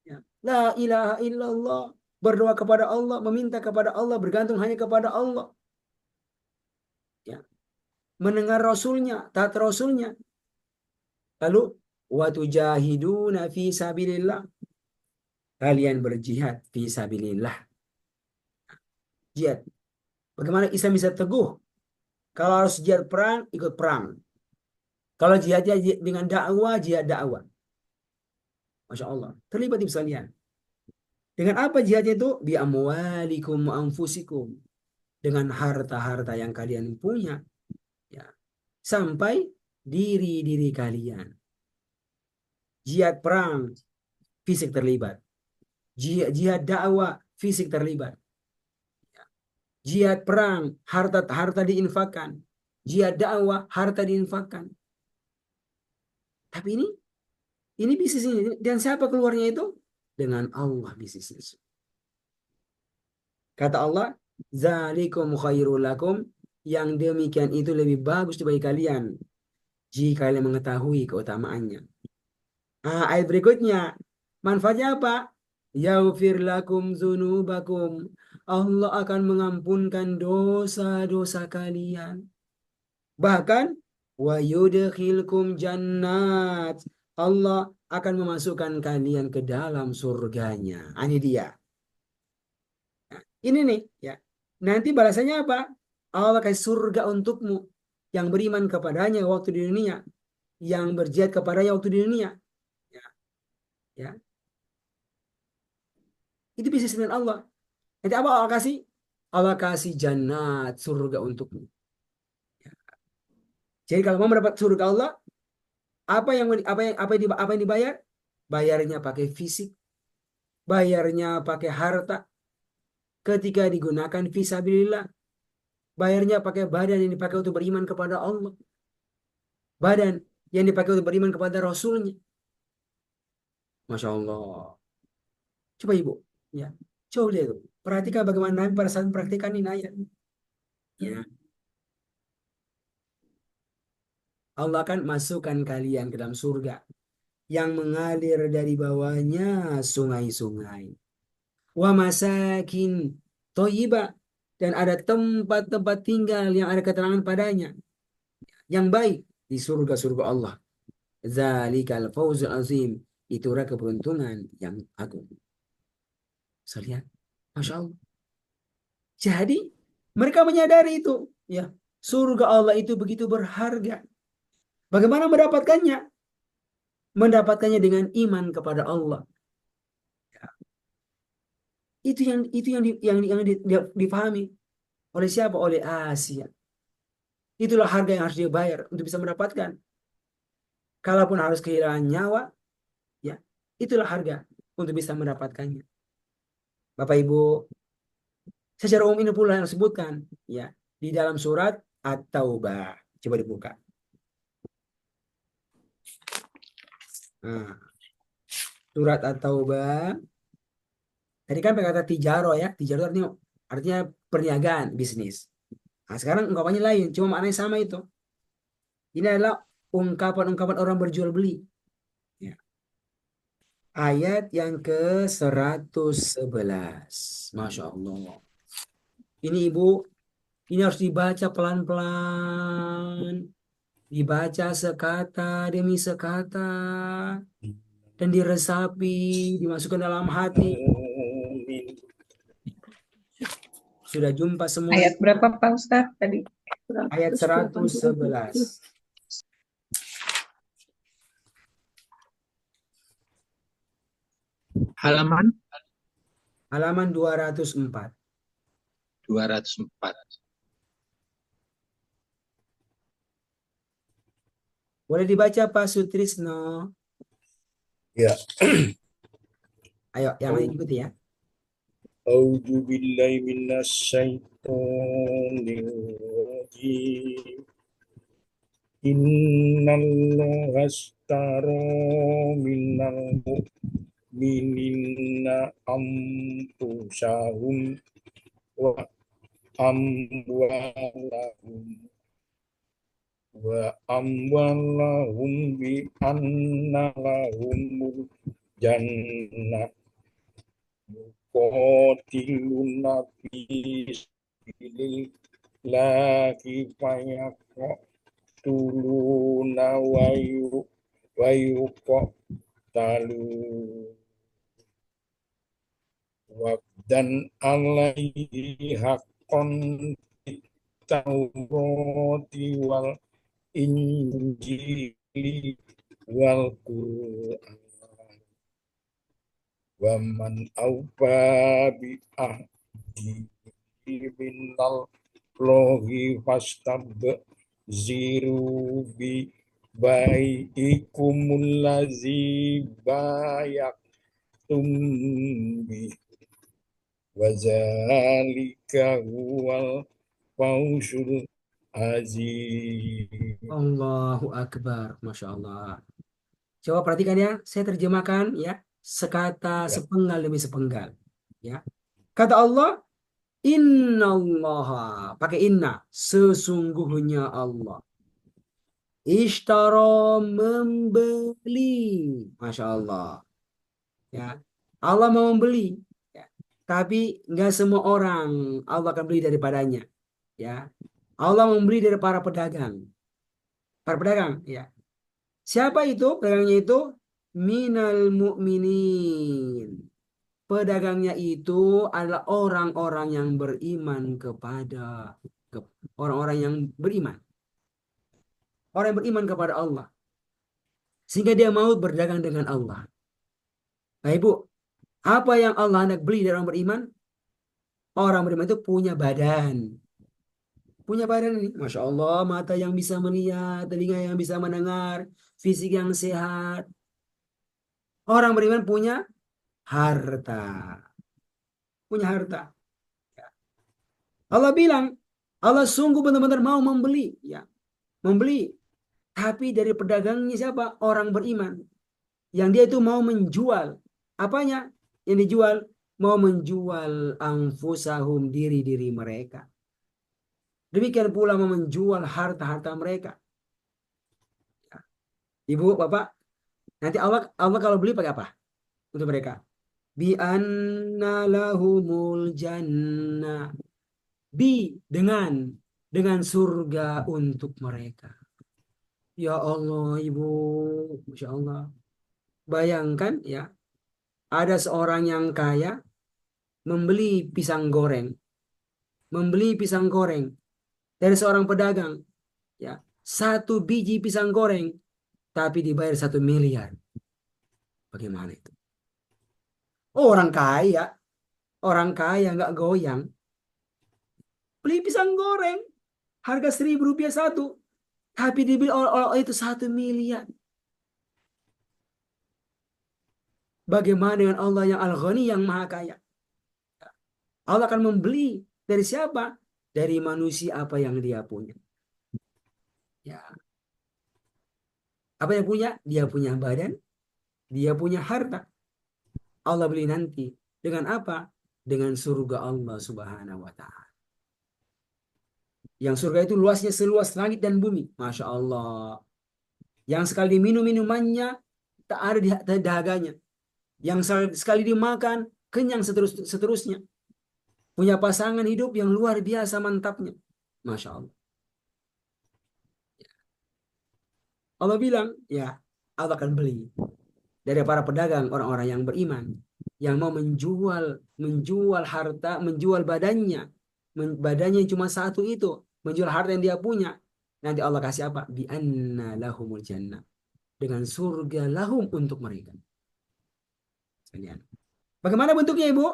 Ya. La ilaha illallah. Berdoa kepada Allah, meminta kepada Allah, bergantung hanya kepada Allah. Ya. mendengar Rasulnya, taat Rasulnya. Lalu wa tujahiduna fi sabilillah. Kalian berjihad fi sabilillah. Jihad. Bagaimana Islam bisa teguh? Kalau harus jihad perang, ikut perang. Kalau jihadnya dengan dakwah, jihad dakwah. Masya Allah. Terlibat di sekalian. Dengan apa jihadnya itu? Bi amwalikum wa anfusikum. Dengan harta-harta yang kalian punya. Ya. Sampai diri-diri kalian. Jihad perang, fisik terlibat. Jihad dakwah, fisik terlibat. Jihad perang, harta diinfakkan. Jihad dakwah, harta diinfakkan. Tapi ini bisnis ini. Dan siapa keluarnya itu? Dengan Allah bisnisnya. Kata Allah, zalikum khairul lakum. Yang demikian itu lebih bagus bagi kalian. Jika kalian mengetahui keutamaannya. Ayat berikutnya. Manfaatnya apa? Yaghfir lakum dzunubakum. Allah akan mengampunkan dosa-dosa kalian. Bahkan wa yudkhilkum jannat. Allah akan memasukkan kalian ke dalam surganya. Ini dia. Nah, ini nih ya. Nanti balasannya apa? Allah kasih surga untukmu yang beriman kepadanya waktu di dunia, yang berjihad kepadanya waktu di dunia. Ya. Ya. Itu bisa dengan Allah. Nanti apa Allah kasih? Allah kasih jannat, surga untukmu. Ya. Jadi kalau mau mendapat surga Allah, apa yang dibayar? Bayarnya pakai fisik, bayarnya pakai harta. Ketika digunakan fisabilillah, bayarnya pakai badan yang dipakai untuk beriman kepada Allah, badan yang dipakai untuk beriman kepada Rasulnya. Masya Allah. Coba ibu, ya, coba lihat itu. Perhatikan bagaimana Nabi pada saat mempraktikkan ini ayat. Ya. Allah akan masukkan kalian ke dalam surga yang mengalir dari bawahnya sungai-sungai. Wa masakin thayyibah, dan ada tempat-tempat tinggal yang ada keterangan padanya yang baik di surga-surga Allah. Zalikal fawzul azim, itulah keberuntungan yang agung. Saya lihat, Masya Allah. Jadi mereka menyadari itu, ya, surga Allah itu begitu berharga. Bagaimana mendapatkannya? Mendapatkannya dengan iman kepada Allah. Itu yang dipahami oleh siapa? Oleh Asia. Itulah harga yang harus dia bayar untuk bisa mendapatkan. Kalaupun harus kehilangan nyawa, ya, itulah harga untuk bisa mendapatkannya. Bapak Ibu, secara umum ini pula yang disebutkan, ya, di dalam surat At-Taubah. Coba dibuka. Nah, surat At-Taubah. Tadi kan kata tijaro, ya. Tijaro artinya perniagaan, bisnis. Nah, sekarang ungkapannya lain, cuma maknanya sama itu. Ini adalah ungkapan-ungkapan orang berjual beli. Ya. Ayat yang ke-111. Masya Allah. Ini Ibu, ini harus dibaca pelan-pelan. Dibaca sekata demi sekata. Dan diresapi, dimasukkan dalam hati. Sudah jumpa semua? Ayat berapa Pak Ustadz tadi? Ayat 111. Halaman 204. 204. Boleh dibaca Pak Sutrisno? Ya. Ayo, yang lain ikuti ya. A'udzu billahi minasyaitonir rajim. Innallaha ashtara minal mu'minina anfusahum wa amwalahum bi anna lahumul jannah yuqatiluna fi sabilillah lagi banyak kok tuluna wayu kok talu dan alaihi hakon taurati wal injili wal Qur'an wa man awfa bi ahdi minal lohi fastab ziru bi baikumul lazi bayak tumbi wazalika huwal fausul azim. Allahu Akbar. Masya Allah. Coba perhatikan ya, saya terjemahkan ya, sekata Ya. sepenggal demi sepenggal. Ya. Kata Allah, Inna Allah, pakai inna, sesungguhnya Allah. Ishtara membeli. Masya Allah. Ya. Allah mau membeli. Ya. Tapi nggak semua orang Allah akan beli daripadanya. Ya. Allah membeli dari para pedagang. Para pedagang, ya. Siapa itu? Pedagangnya itu minal mu'minin. Pedagangnya itu adalah orang-orang yang beriman kepada orang-orang yang beriman. Orang yang beriman kepada Allah. Sehingga dia mau berdagang dengan Allah. Nah, Ibu, apa yang Allah hendak beli dari orang beriman? Orang beriman itu punya badan. Punya badan ini. Masya Allah, mata yang bisa melihat, telinga yang bisa mendengar, fisik yang sehat. Orang beriman punya harta. Punya harta. Allah bilang, Allah sungguh benar-benar mau membeli. Ya, membeli. Tapi dari pedagangnya siapa? Orang beriman. Yang dia itu mau menjual. Apanya? Yang dijual? Mau menjual anfusahum, diri-diri mereka. Demikian pula mau menjual harta-harta mereka. Ibu, Bapak, nanti Allah kalau beli pakai apa? Untuk mereka. Bi anna lahumul jannah. Dengan surga untuk mereka. Ya Allah, Ibu, Masya Allah. Bayangkan ya, ada seorang yang kaya membeli pisang goreng. Membeli pisang goreng dari seorang pedagang. Ya, satu biji pisang goreng, tapi dibayar 1 miliar. Bagaimana itu? Orang kaya nggak goyang. Beli pisang goreng, harga Rp1.000 satu, tapi dibeli oleh itu 1 miliar. Bagaimana dengan Allah yang Al-Ghani, yang Maha Kaya? Allah akan membeli dari siapa? Dari manusia apa yang dia punya. Ya. Apa yang punya? Dia punya badan, dia punya harta. Allah beli nanti. Dengan apa? Dengan surga Allah Subhanahu wa Ta'ala. Yang surga itu luasnya seluas langit dan bumi. Masya Allah. Yang sekali minum minumannya tak ada di dahaganya. Yang sekali dimakan kenyang seterusnya. Punya pasangan hidup yang luar biasa mantapnya. Masya Allah. Allah bilang, ya, Allah akan beli dari para pedagang, orang-orang yang beriman, yang mau menjual harta, menjual badannya, badannya cuma satu itu, menjual harta yang dia punya. Nanti Allah kasih apa? Bi anna lahumul jannah. Dengan surga lahum untuk mereka. Bagaimana bentuknya, Ibu?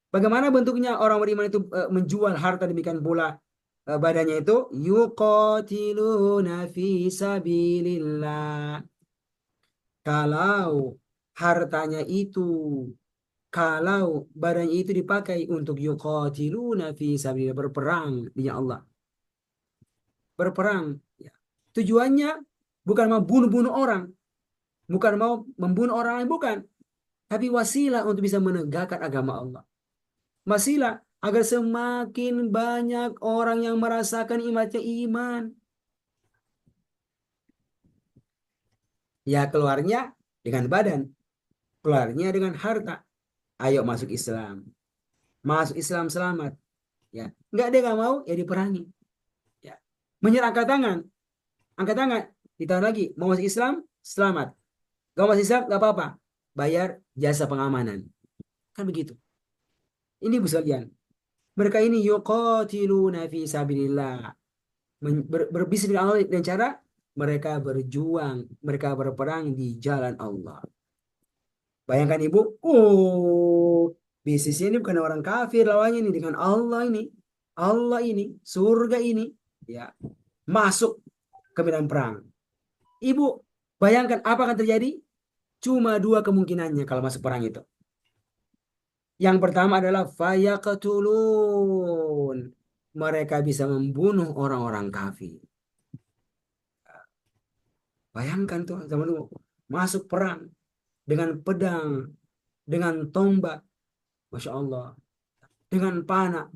Bagaimana bentuknya orang beriman itu menjual harta, demikian pula badannya itu? Yuqatiluna fi sabilillah. Kalau hartanya itu, kalau badannya itu dipakai untuk yuqatiluna fi sabilillah, berperang di Allah. Berperang. Ya. Tujuannya bukan mau bunuh-bunuh orang. Bukan mau membunuh orang lain, bukan. Tapi wasilah untuk bisa menegakkan agama Allah. Wasilah agar semakin banyak orang yang merasakan imannya iman. Ya, keluarnya dengan badan. Keluarnya dengan harta. Ayo masuk Islam. Masuk Islam selamat. Ya, enggak, dia nggak mau, ya diperangi. Menyerah angkat tangan, ditahan lagi. Mau masuk Islam, selamat. Gak masuk Islam, gak apa-apa. Bayar jasa pengamanan. Kan begitu. Ini Bu sekalian. Mereka ini yuqatiluna fi sabilillah. Berbisnis dengan Allah dengan cara mereka berjuang, mereka berperang di jalan Allah. Bayangkan Ibu, bisnisnya ini bukan orang kafir lawannya ini dengan Allah ini. Allah ini, surga ini, ya, masuk ke medan perang. Ibu, bayangkan apa akan terjadi? Cuma dua kemungkinannya kalau masuk perang itu. Yang pertama adalah fayaqtulun. Mereka bisa membunuh orang-orang kafir. Bayangkan tuh zaman dulu masuk perang dengan pedang, dengan tombak, Masya Allah, dengan panah.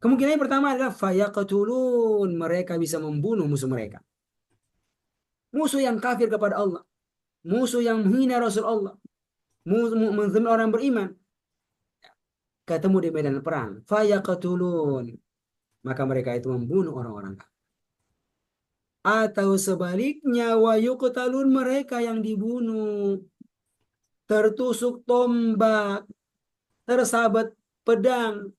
Kemungkinan yang pertama adalah fayaqtulun. Mereka bisa membunuh musuh mereka. Musuh yang kafir kepada Allah. Musuh yang menghina Rasul Allah. Musuh menzalimi orang beriman. Ketemu di medan perang. Fayaqtulun. Maka mereka itu membunuh orang-orang kafir. Atau sebaliknya wa yuqtalun, mereka yang dibunuh. Tertusuk tombak. Tersabat pedang.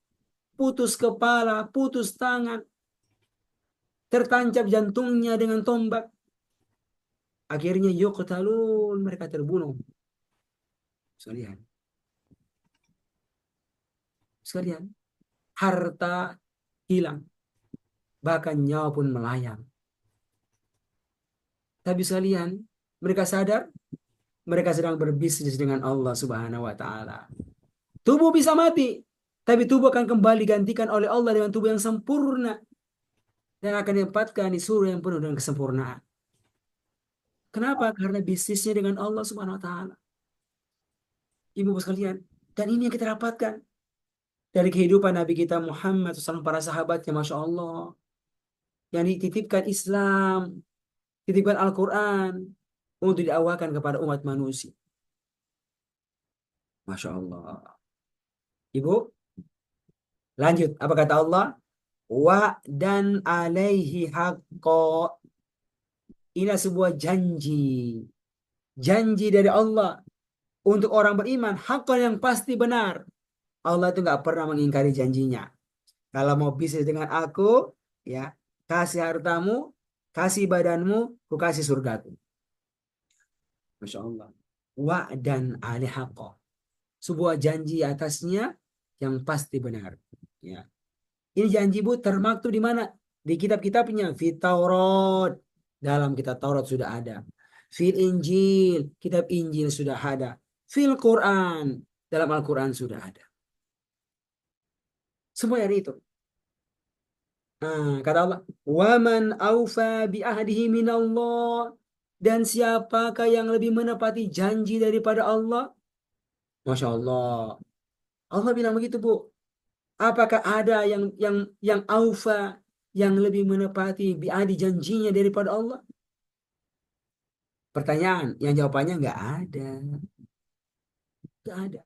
Putus kepala. Putus tangan. Tertancap jantungnya dengan tombak. Akhirnya yuqtalun, mereka terbunuh. Sekalian. Sekalian. Harta hilang. Bahkan nyawa pun melayang. Tapi sekalian, mereka sadar mereka sedang berbisnis dengan Allah Subhanahu wa taala. Tubuh bisa mati, tapi tubuh akan kembali digantikan oleh Allah dengan tubuh yang sempurna dan akan ditempatkan di surga yang penuh dengan kesempurnaan. Kenapa? Karena bisnisnya dengan Allah Subhanahu wa taala. Ibu-ibu sekalian, dan ini yang kita dapatkan dari kehidupan Nabi kita Muhammad SAW, para sahabatnya, Masya Allah, yang dititipkan Islam, titipkan Al-Quran untuk diawakan kepada umat manusia. Masya Allah. Ibu, lanjut. Apa kata Allah? Wa dan alaihi haqqo. Ini sebuah janji. Janji dari Allah untuk orang beriman. Haqqo yang pasti benar. Allah itu nggak pernah mengingkari janjinya. Kalau mau bisnis dengan aku, ya, kasih hartamu, kasih badanmu, ku kasih surgaku. Masya Allah. Wa dan alaihi haqqo. Sebuah janji atasnya yang pasti benar. Ya. Ini janji Bu termaktub di mana? Di kitab-kitabnya. Fit Taurat. Dalam kitab Taurat sudah ada. Fil Injil. Kitab Injil sudah ada. Fil Quran. Dalam Al-Quran sudah ada. Semua dari itu. Kata Allah. Waman awfa bi'ahdihi minallah. Dan siapakah yang lebih menepati janji daripada Allah? Masya Allah. Allah bilang begitu Bu. Apakah ada yang aufa, yang lebih menepati bi'adi janjinya daripada Allah? Pertanyaan, yang jawabannya nggak ada. Nggak ada.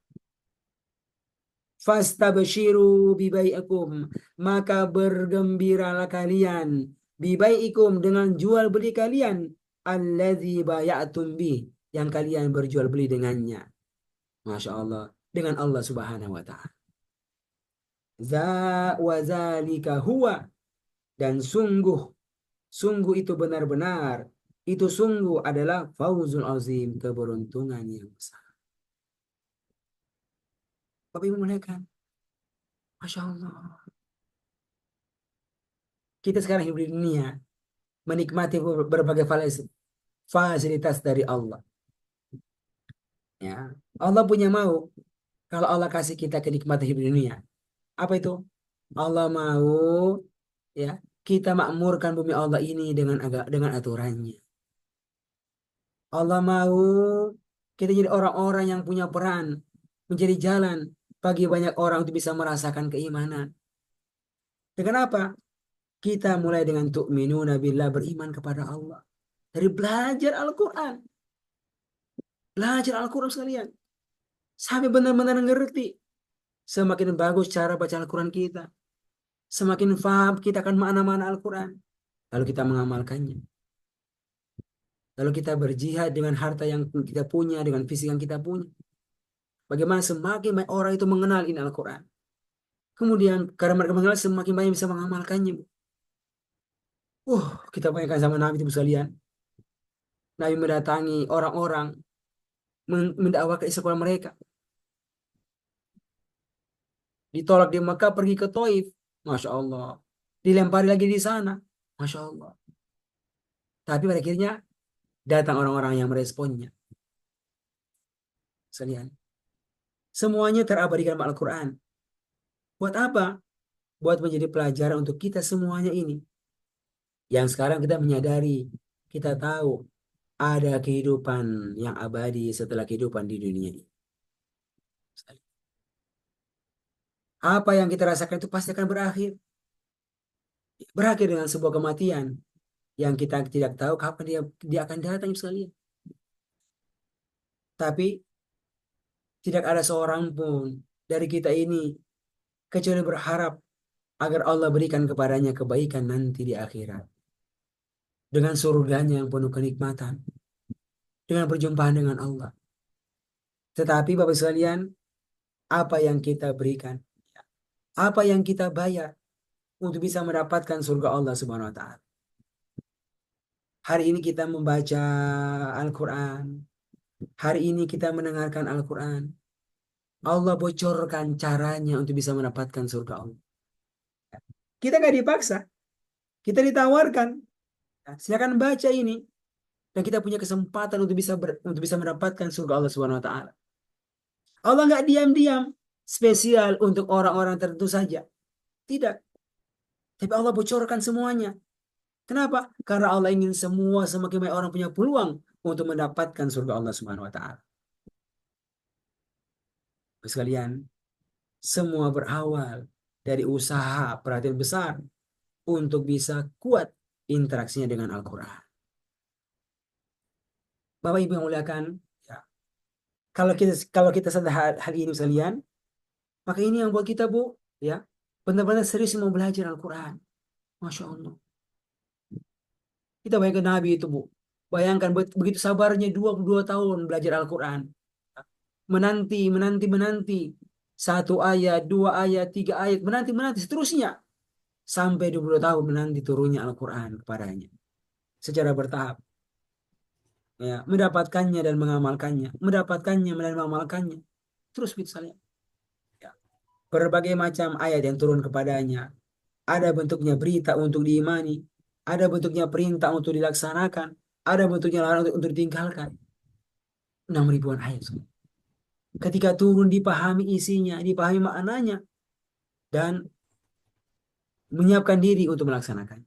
Fastabshiru bibai'ikum, maka bergembiralah kalian bibai'ikum dengan jual beli kalian, alladzi baya'tum bih, yang kalian berjual beli dengannya. Masya Allah, dengan Allah Subhanahu wa ta'ala. Za wa zalika huwa, dan sungguh itu benar-benar, itu sungguh adalah fauzul azim, keberuntungan yang besar. Bapak Ibu muliakan, Masya Allah. Kita sekarang hidup di dunia, menikmati berbagai fasilitas dari Allah. Ya, Allah punya mau, kalau Allah kasih kita kenikmatan hidup di dunia. Apa itu? Allah mau, ya, kita makmurkan bumi Allah ini dengan aturannya. Allah mau kita jadi orang-orang yang punya peran, menjadi jalan bagi banyak orang untuk bisa merasakan keimanan. Dengan apa? Kita mulai dengan tu'minuna billah, beriman kepada Allah. Dari belajar Al-Quran. Belajar Al-Quran sekalian. Sampai benar-benar ngerti. Semakin bagus cara baca Al-Quran kita. semakin paham kita akan makna-makna Al-Quran. Lalu kita mengamalkannya. Lalu kita berjihad dengan harta yang kita punya, dengan fisik yang kita punya. Bagaimana semakin banyak orang itu mengenal ini Al-Quran. Kemudian karena mereka mengenal, semakin banyak bisa mengamalkannya. Kita bayangkan sama Nabi itu sekalian. Nabi mendatangi orang-orang, mendakwakan Islam mereka. Ditolak di Mekah, pergi ke Taif. Masya Allah. Dilempari lagi di sana. Masya Allah. Tapi pada akhirnya datang orang-orang yang meresponnya. Sekalian. Semuanya terabadikan dalam Al-Quran. Buat apa? Buat menjadi pelajaran untuk kita semuanya ini. Yang sekarang kita menyadari, kita tahu ada kehidupan yang abadi setelah kehidupan di dunia ini. Apa yang kita rasakan itu pasti akan berakhir. Berakhir dengan sebuah kematian yang kita tidak tahu kapan dia akan datang sekalian. Tapi tidak ada seorang pun dari kita ini kecuali berharap agar Allah berikan kepadanya kebaikan nanti di akhirat. Dengan surganya yang penuh kenikmatan. Dengan perjumpaan dengan Allah. Tetapi Bapak sekalian, apa yang kita berikan? Apa yang kita bayar untuk bisa mendapatkan surga Allah Subhanahu wa taala? Hari ini kita membaca Al-Quran. Hari ini kita mendengarkan Al-Quran. Allah bocorkan caranya untuk bisa mendapatkan surga Allah. Kita gak dipaksa. Kita ditawarkan. Silakan baca ini. Dan kita punya kesempatan untuk bisa mendapatkan surga Allah Subhanahu wa taala. Allah nggak diam-diam spesial untuk orang-orang tertentu saja. Tidak. Tapi Allah bocorkan semuanya. Kenapa? Karena Allah ingin semakin banyak orang punya peluang untuk mendapatkan surga Allah Subhanahu wa taala. Sekalian, semua berawal dari usaha perhatian besar untuk bisa kuat interaksinya dengan Al-Quran. Bapak Ibu yang muliakan, ya. Kalau kita sadar hal ini sekalian, maka ini yang buat kita, Bu, ya, benar-benar serius mau belajar Al-Quran. Masya Allah. Kita bayangkan Nabi itu, Bu. Bayangkan begitu sabarnya 22 tahun belajar Al-Quran. Menanti. 1 ayat, 2 ayat, 3 ayat. Menanti, seterusnya. Sampai 22 tahun menanti turunnya Al-Quran kepadanya. Secara bertahap. Ya, mendapatkannya dan mengamalkannya. Mendapatkannya dan mengamalkannya. Terus begitu saja. Ya. Berbagai macam ayat yang turun kepadanya. Ada bentuknya berita untuk diimani. Ada bentuknya perintah untuk dilaksanakan. Ada bentuknya larangan untuk ditinggalkan. 6.000-an ayat. Ketika turun dipahami isinya, dipahami maknanya. Dan menyiapkan diri untuk melaksanakan.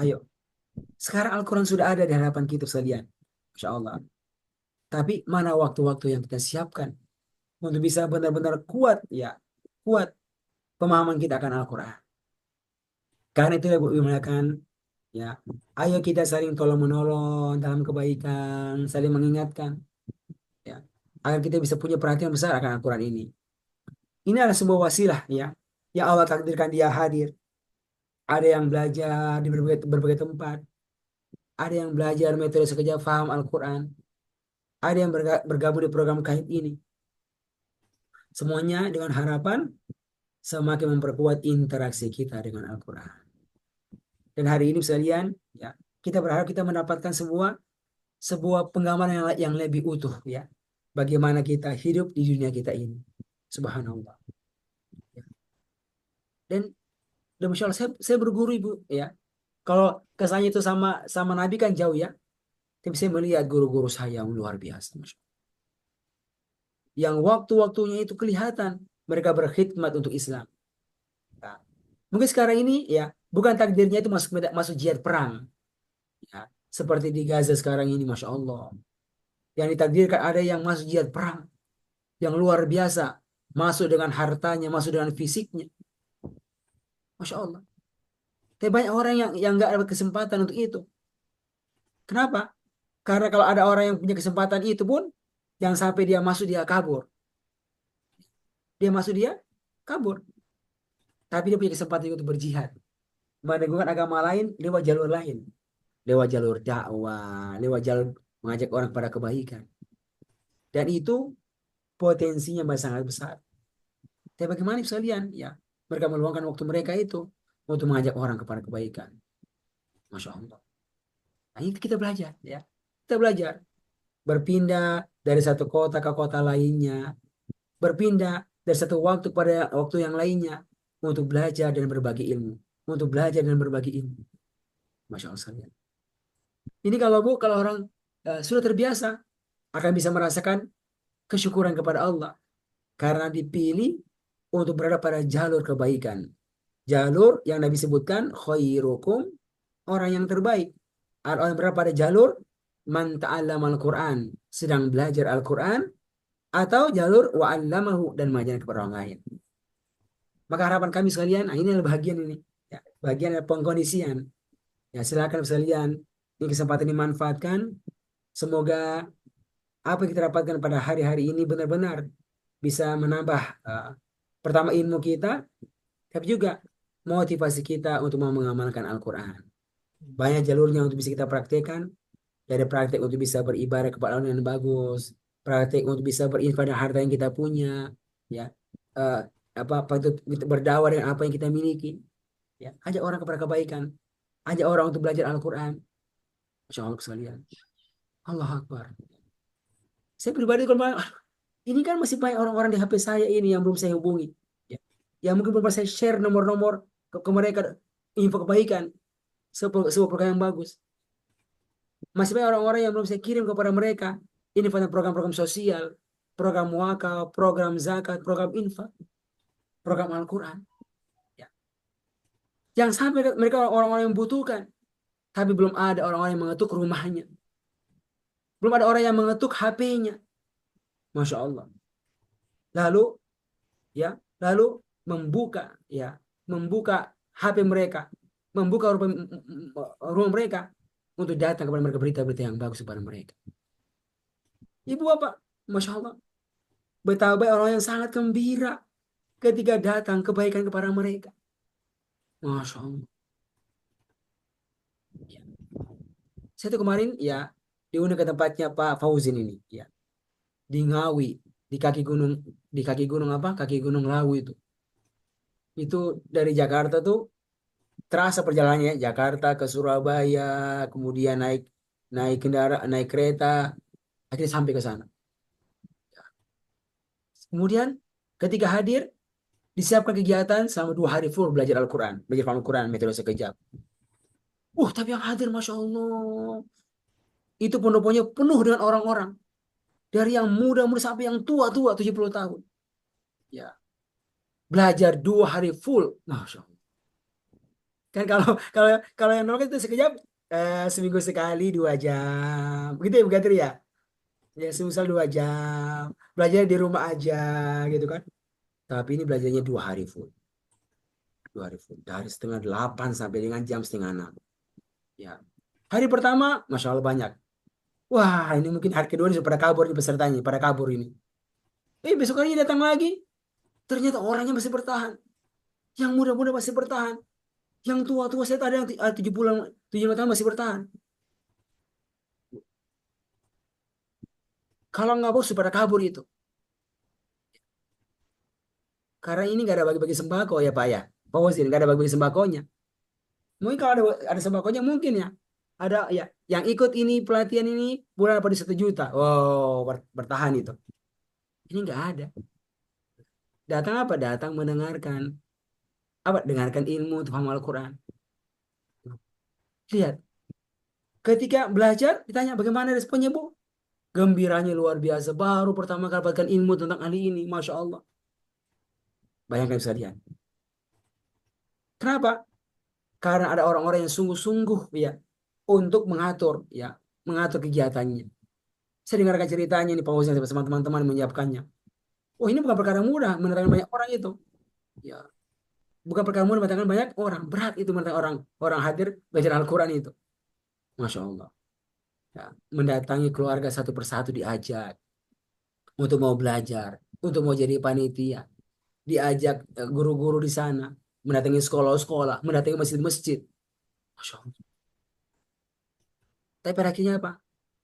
Ayo. Sekarang Al-Quran sudah ada di hadapan kita sekalian. Masya Allah. Tapi mana waktu-waktu yang kita siapkan untuk bisa benar-benar kuat, ya, kuat pemahaman kita akan Al-Quran. Karena itu ya Bu, ya, ayo kita saling tolong-menolong dalam kebaikan, saling mengingatkan, ya, agar kita bisa punya perhatian besar akan Al-Quran ini. Ini adalah sebuah wasilah, ya, yang Allah takdirkan dia hadir. Ada yang belajar di berbagai tempat. Ada yang belajar metode sekejap faham Al-Quran. Ada yang bergabung di program Kahit ini. Semuanya dengan harapan semakin memperkuat interaksi kita dengan Al-Quran. Dan hari ini sekalian, ya, kita berharap kita mendapatkan sebuah penggambaran yang lebih utuh, ya, bagaimana kita hidup di dunia kita ini. Subhanallah. Ya. Dan Masya Allah, saya berguru Ibu, ya. Kalau kesannya itu sama Nabi kan jauh, ya. Tapi saya melihat guru-guru saya yang luar biasa. Yang waktu-waktunya itu kelihatan mereka berkhidmat untuk Islam. Nah, mungkin sekarang ini, ya, bukan takdirnya itu masuk jihad perang. Ya, seperti di Gaza sekarang ini, Masya Allah. Yang ditakdirkan ada yang masuk jihad perang. Yang luar biasa. Masuk dengan hartanya, masuk dengan fisiknya. Masya Allah. Tapi banyak orang yang nggak dapat kesempatan untuk itu. Kenapa? Karena kalau ada orang yang punya kesempatan itu pun, jangan sampai dia masuk, dia kabur. Dia masuk, dia kabur. tapi dia punya kesempatan juga untuk berjihad, meneguhkan agama lain lewat jalur lain, lewat jalur dakwah, lewat jalur mengajak orang pada kebaikan. Dan itu potensinya masih sangat besar. Tapi bagaimana sekalian? Ya, mereka meluangkan waktu mereka itu untuk mengajak orang kepada kebaikan. Masya Allah. Nah, itu kita belajar, ya. Kita belajar berpindah dari satu kota ke kota lainnya, berpindah dari satu waktu pada waktu yang lainnya untuk belajar dan berbagi ilmu, untuk belajar dan berbagi ilmu. Masya Allah sekalian. Ini kalau orang sudah terbiasa akan bisa merasakan kesyukuran kepada Allah karena dipilih untuk berada pada jalur kebaikan. Jalur yang Nabi sebutkan khairukum, orang yang terbaik. Orang yang berada pada jalur man ta'allama al-Quran, sedang belajar Al-Quran, atau jalur wa'allamahu, dan mengajarkan kepada orang lain. Maka harapan kami sekalian, nah ini adalah bagian ini, ya, bagian dari pengkondisian. Ya, silakan sekalian, ini kesempatan dimanfaatkan. Semoga apa yang kita dapatkan pada hari-hari ini benar-benar bisa menambah pertama ilmu kita, tapi juga motivasi kita untuk mau mengamalkan Al-Quran. Banyak jalurnya untuk bisa kita praktekkan. Dari praktek untuk bisa beribadah kepada Allah yang bagus, praktek untuk bisa berinfak dengan harta yang kita punya, ya, apa itu berdakwah dengan apa yang kita miliki, ya, ajak orang kepada kebaikan, ajak orang untuk belajar Al-Quran. Masya Allah sekalian, Allah Akbar. Saya pribadi kalau ini kan masih banyak orang-orang di HP saya ini yang belum saya hubungi, ya, yang mungkin belum saya share nomor-nomor ke mereka info kebaikan, sebuah program yang bagus. Masih banyak orang-orang yang belum saya kirim kepada mereka ini pada program-program sosial, program wakaf, program zakat, program infak, program Al-Quran, ya. Yang sampai mereka orang-orang yang membutuhkan, tapi belum ada orang-orang yang mengetuk rumahnya, belum ada orang yang mengetuk HP-nya. Masya Allah. Lalu membuka HP mereka, membuka rumah mereka untuk datang kepada mereka, berita-berita yang bagus kepada mereka. Ibu bapak, Masya Allah, betapa baik orang yang sangat gembira ketika datang kebaikan kepada mereka. Masya Allah. Ya. Saya tuh kemarin ya diundang ke tempatnya Pak Fauzin ini, ya, di Ngawi, di kaki gunung apa? Kaki Gunung Lawu itu. Itu dari Jakarta tuh terasa perjalanannya, Jakarta ke Surabaya, kemudian naik kereta, akhirnya sampai ke sana. Kemudian ketika hadir, disiapkan kegiatan selama 2 hari full belajar Al-Quran, belajar Al-Quran metode sekejap. Tapi yang hadir Masya Allah, itu pondok-pondoknya penuh dengan orang-orang, dari yang muda-muda sampai yang tua-tua 70 tahun. Ya, belajar 2 hari full, Masya Allah. Kan kalau yang normal itu sekejap, seminggu sekali 2 jam, begitu ya Bu Gatri ya? Ya, semisal 2 jam, belajar di rumah aja gitu kan. Tapi ini belajarnya 2 hari full. 2 hari full. Dari setengah 8 sampai dengan jam setengah 6. Ya. Hari pertama, Masya Allah banyak. Wah, ini mungkin hari kedua ini sudah pada kabur nih pesertanya, pada kabur ini. Besok harinya datang lagi. Ternyata orangnya masih bertahan. Yang muda-muda masih bertahan. Yang tua-tua saya ada yang 70 tahun masih bertahan. Kalau nggak bos, pada kabur itu. Karena ini nggak ada bagi-bagi sembako ya Pak ya. Pak Wasin nggak ada bagi-bagi sembakonya. Mungkin kalau ada sembakonya mungkin ya. Ada ya yang ikut ini pelatihan ini bulan apa di 1 juta. Wow, bertahan itu. Ini nggak ada. Datang apa? Datang mendengarkan. Apa? Dengarkan ilmu untuk paham Al-Quran. Lihat. Ketika belajar ditanya bagaimana responnya Bu? Gembiranya luar biasa. Baru pertama kali dapatkan ilmu tentang ahli ini. Masya Allah. Bayangkan sekalian. Kenapa? Karena ada orang-orang yang sungguh-sungguh ya untuk mengatur kegiatannya. Saya dengarkan ceritanya ini Pak Husin sama teman-teman menyiapkannya. Ini bukan perkara mudah mendatangkan banyak orang itu. Ya, bukan perkara mudah mendatangkan banyak orang. Berat itu mendatangkan orang hadir belajar Al-Quran itu. Masya Allah. Ya, mendatangi keluarga satu persatu diajak untuk mau belajar, untuk mau jadi panitia, diajak guru-guru di sana, mendatangi sekolah-sekolah, mendatangi masjid-masjid. Masya Allah. Tapi pada akhirnya apa?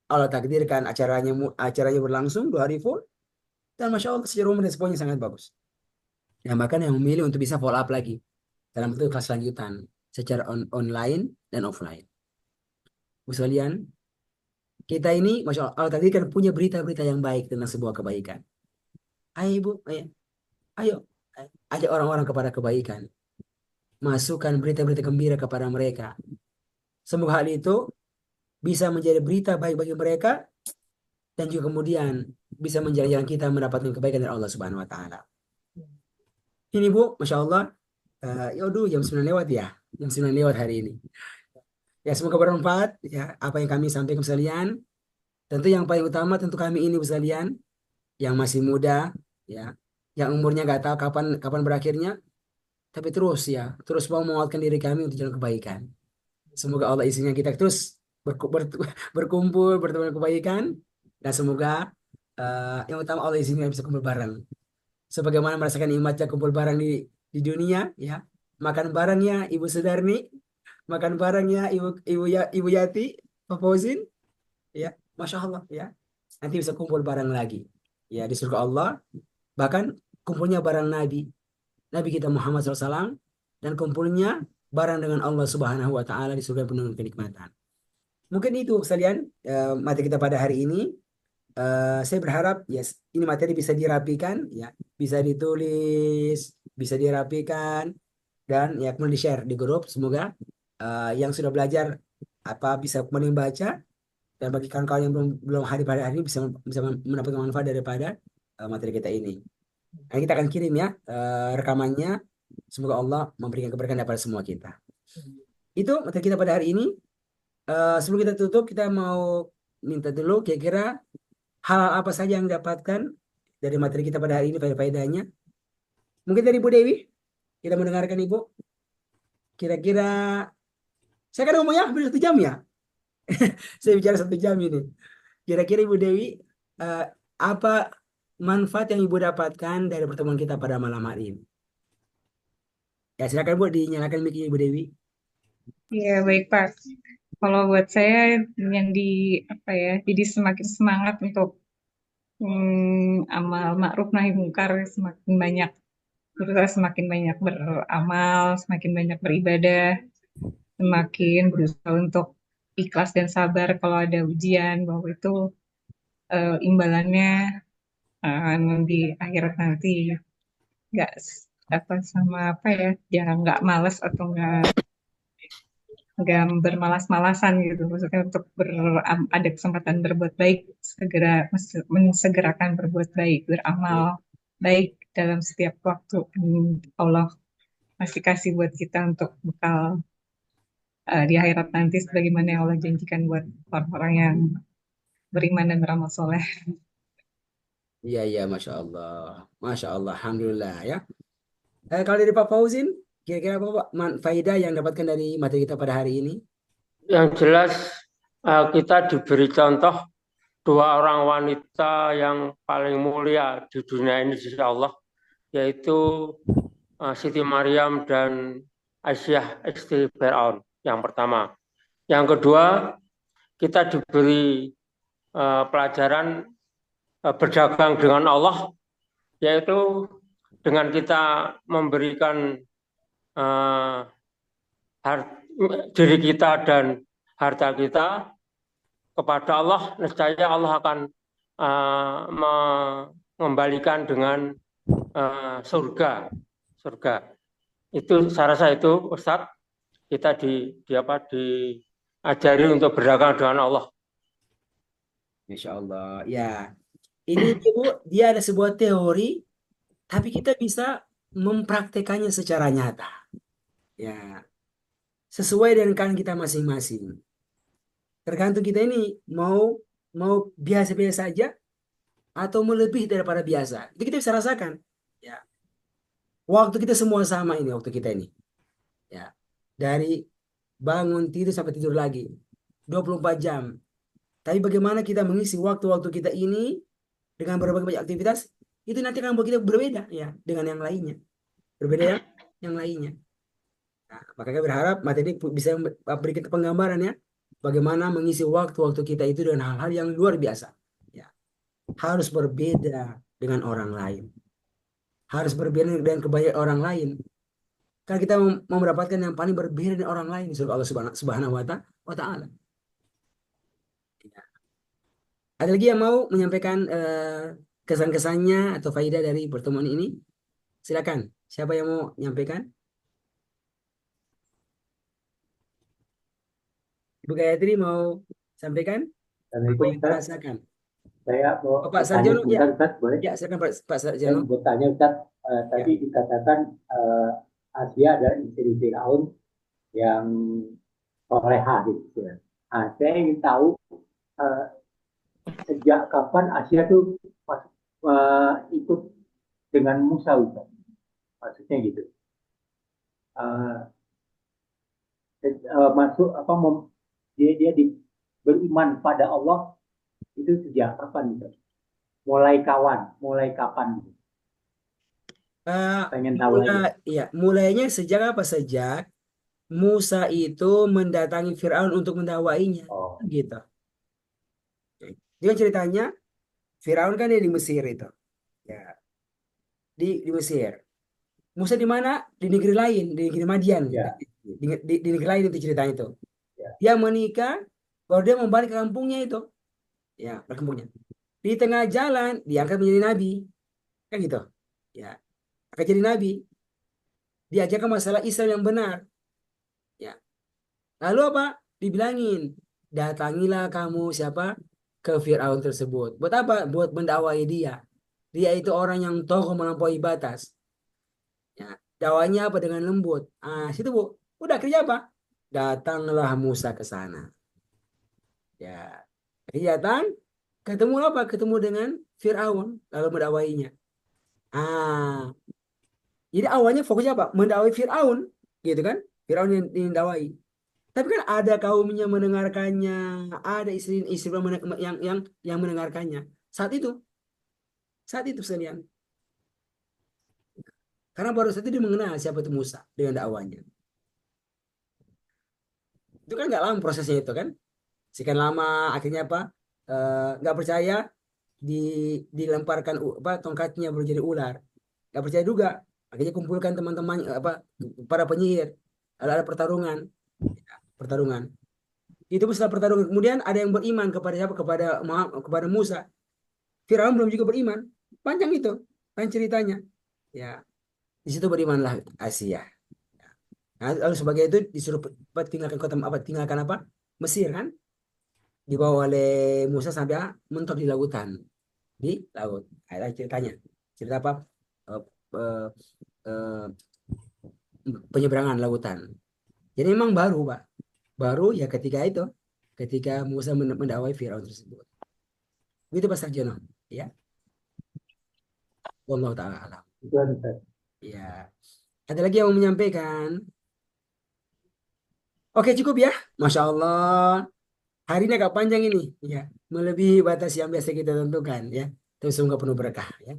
Allah takdirkan acaranya berlangsung 2 hari full, dan Masya Allah secara umum responnya sangat bagus. Yang bahkan yang memilih untuk bisa follow up lagi dalam bentuk kelas lanjutan secara online dan offline. Bu sekalian, kita ini Masya Allah takdirkan punya berita-berita yang baik tentang sebuah kebaikan. Ayo Ibu, ayo, ajak orang-orang kepada kebaikan. Masukkan berita-berita gembira kepada mereka. Semoga hal itu bisa menjadi berita baik bagi mereka, dan juga kemudian bisa menjadi jalan kita mendapatkan kebaikan dari Allah Subhanahu wa taala. Ini Bu, Masya Allah, yaudah jam 9 lewat ya. Jam 9 lewat hari ini. Ya semoga bermanfaat ya apa yang kami sampaikan sekalian. Tentu yang paling utama tentu kami ini sekalian yang masih muda ya, yang umurnya nggak tahu kapan kapan berakhirnya, tapi terus mau menguatkan diri kami untuk jalan kebaikan. Semoga Allah izinkan kita terus berkumpul bertemu kebaikan, dan semoga yang utama Allah izinkan bisa kumpul bareng. Sebagaimana merasakan nikmatnya kumpul bareng di dunia ya, makan barengnya Ibu Sudarni, makan barengnya Ibu Yati, Pak Fauzin, ya, Masya Allah ya. Nanti bisa kumpul bareng lagi ya di surga Allah, bahkan kumpulnya bareng Nabi kita Muhammad SAW, dan kumpulnya bareng dengan Allah Subhanahu Wa Taala di surga penuh dengan kenikmatan. Mungkin itu sekalian materi kita pada hari ini. Saya berharap ini materi bisa dirapikan ya, bisa ditulis, bisa dirapikan, dan ya kemudian di-share di grup. Semoga yang sudah belajar bisa kembali membaca, dan bagi kawan-kawan yang belum hadir pada hari ini bisa mendapatkan manfaat daripada materi kita ini. Nah, kita akan kirim ya rekamannya. Semoga Allah memberikan keberkahan kepada semua kita. Itu materi kita pada hari ini. Sebelum kita tutup, kita mau minta dulu kira-kira hal apa saja yang didapatkan dari materi kita pada hari ini, faedahnya. Mungkin dari Ibu Dewi, kita mendengarkan Ibu. Kira-kira, saya kan ngomongnya hampir 1 jam ya. Saya bicara 1 jam ini. Kira-kira Ibu Dewi, apa manfaat yang Ibu dapatkan dari pertemuan kita pada malam hari ini? Ya silakan Bu, dinyalakan mic-nya Ibu Dewi. Ya, baik Pak. Kalau buat saya yang jadi semakin semangat untuk amal ma'ruf nahi mungkar semakin banyak. Terus semakin banyak beramal, semakin banyak beribadah, semakin berusaha untuk ikhlas dan sabar kalau ada ujian, bahwa itu imbalannya di akhirat nanti nggak nggak malas atau nggak bermalas-malasan gitu, maksudnya untuk ada kesempatan berbuat baik, mensegerakan berbuat baik, beramal baik dalam setiap waktu. Allah masih kasih buat kita untuk bekal di akhirat nanti sebagaimana yang Allah janjikan buat orang-orang yang beriman dan beramal soleh. Iya, Masya Allah. Masya Allah, Alhamdulillah ya. Kalau dari Pak Fauzin, kira-kira apa Pak faedah yang dapatkan dari materi kita pada hari ini? Yang jelas kita diberi contoh 2 orang wanita yang paling mulia di dunia ini insya Allah, yaitu Siti Maryam dan Aisyah istri Fir'aun yang pertama. Yang kedua, kita diberi pelajaran berdagang dengan Allah, yaitu dengan kita memberikan diri kita dan harta kita kepada Allah, niscaya Allah akan mengembalikan dengan surga. Itu saya rasa itu Ustadz, kita diajari untuk berdagang dengan Allah. Insya Allah ya. Ini Ibu, dia ada sebuah teori, tapi kita bisa mempraktekannya secara nyata ya, sesuai dengan kan kita masing-masing. Tergantung kita ini mau biasa-biasa saja atau melebihi daripada biasa. Itu kita bisa rasakan ya. Waktu kita semua sama ini, waktu kita ini ya, dari bangun tidur sampai tidur lagi 24 jam. Tapi bagaimana kita mengisi waktu-waktu kita ini dengan berbagai banyak aktivitas, itu nanti akan membuat kita berbeda ya dengan yang lainnya. Berbeda yang lainnya. Nah, maka kami berharap materi ini bisa beri kita penggambaran ya, bagaimana mengisi waktu-waktu kita itu dengan hal-hal yang luar biasa. Ya, harus berbeda dengan orang lain, harus berbeda dengan kebanyakan orang lain. Karena kita mau mendapatkan yang paling berbeda dari orang lain di surga Allah Subhanahu wa Ta'ala. Ya. Ada lagi yang mau menyampaikan kesan-kesannya atau faidah dari pertemuan ini? Silakan. Siapa yang mau menyampaikan? Ibu Gayatri mau sampaikan apa Assalamualaikum yang Ustaz. dirasakan? Saya mau Pak bertanya Sarjono, ya, sebentar Ustaz, boleh? ya, silakan Pak Saya Sarjono. mau bertanya Ustaz, tadi dikatakan Asia adalah istri Firaun yang soleha gitu ya. Saya ingin tahu sejak kapan Asia tuh ikut dengan Musa Ustaz? Maksudnya gitu. Masuk apa dia beriman pada Allah itu sejak kapan Ustaz? Mulai kapan? Pengen tahu aja. Mulainya sejak apa? Sejak Musa itu mendatangi Firaun untuk mendakwainya, Oh, gitu. Dia ceritanya Firaun kan dia di Mesir itu, ya, di Mesir. Musa di mana? Di negeri lain, di negeri Madian, ya, di negeri lain itu ceritanya itu. ya. Dia menikah, baru dia mau balik ke kampungnya itu, ya, ke kampungnya. Di tengah jalan diangkat menjadi nabi, kan gitu, ya, akan jadi nabi. Diajarkan masalah Islam yang benar, ya. Lalu apa? Dibilangin, datangilah kamu siapa? Ke Firaun tersebut. Buat apa? Buat mendakwai dia. Dia itu orang yang tokoh melampaui batas. Ya, dakwanya apa? Dengan lembut. Situ Bu. Udah kerja apa? Datanglah Musa ke sana. Ya, dia datang, ketemu apa? Ketemu dengan Firaun, lalu mendakwainya. Jadi awalnya fokusnya apa? Mendakwai Firaun, gitu kan? Firaun yang didakwai. Tapi kan ada kaumnya mendengarkannya, ada istri-istri yang mendengarkannya. Saat itu sekalian. Karena baru saat itu dia mengenal siapa itu Musa dengan dakwanya. Itu kan nggak lama prosesnya itu kan. Sekian lama akhirnya apa? Nggak percaya dilemparkan tongkatnya menjadi ular. Nggak percaya juga. Akhirnya kumpulkan teman-teman para penyihir. Lalu ada pertarungan. Itu setelah pertarungan kemudian ada yang beriman kepada siapa? Kepada Musa. Firaun belum juga beriman. Panjang itu kan ceritanya. Ya, di situ berimanlah Asia. Nah, lalu sebagai itu disuruh tinggalkan tinggalkan apa? Mesir kan? Dibawa oleh Musa sampai mentok di lautan. Di laut. Ada ceritanya. Cerita apa? Eh, eh, Penyeberangan lautan. Jadi memang baru, Pak. Baru ya ketika Musa mendakwai Firaun tersebut. Begitu Pak Sarjono, ya. Wallahu taala alam. Itu Ustaz. Ya. Ada lagi yang mau menyampaikan? Oke, cukup ya. Masya Allah. Hari ini agak panjang ini, ya. Melebihi batas yang biasa kita tentukan, ya. Tapi semoga penuh berkah, ya.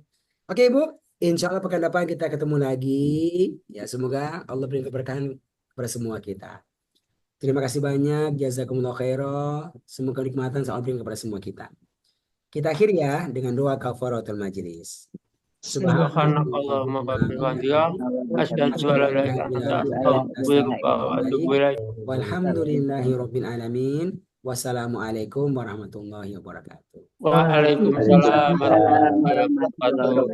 Oke, Ibu. Insya Allah pekan depan kita ketemu lagi. Ya, semoga Allah beri keberkahan kepada semua kita. Terima kasih banyak. Jazakumullah khairan. Semoga nikmatan Allah beri kepada semua kita. Kita akhiri ya dengan doa kafaratul majelis. Subhanakallahumma wa bihamdika asyhadu an la ilaha illa anta astaghfiruka wa atubu ilaik. Walhamdulillahi rabbil alamin. Wassalamualaikum warahmatullahi wabarakatuh. Waalaikumsalam warahmatullahi wabarakatuh.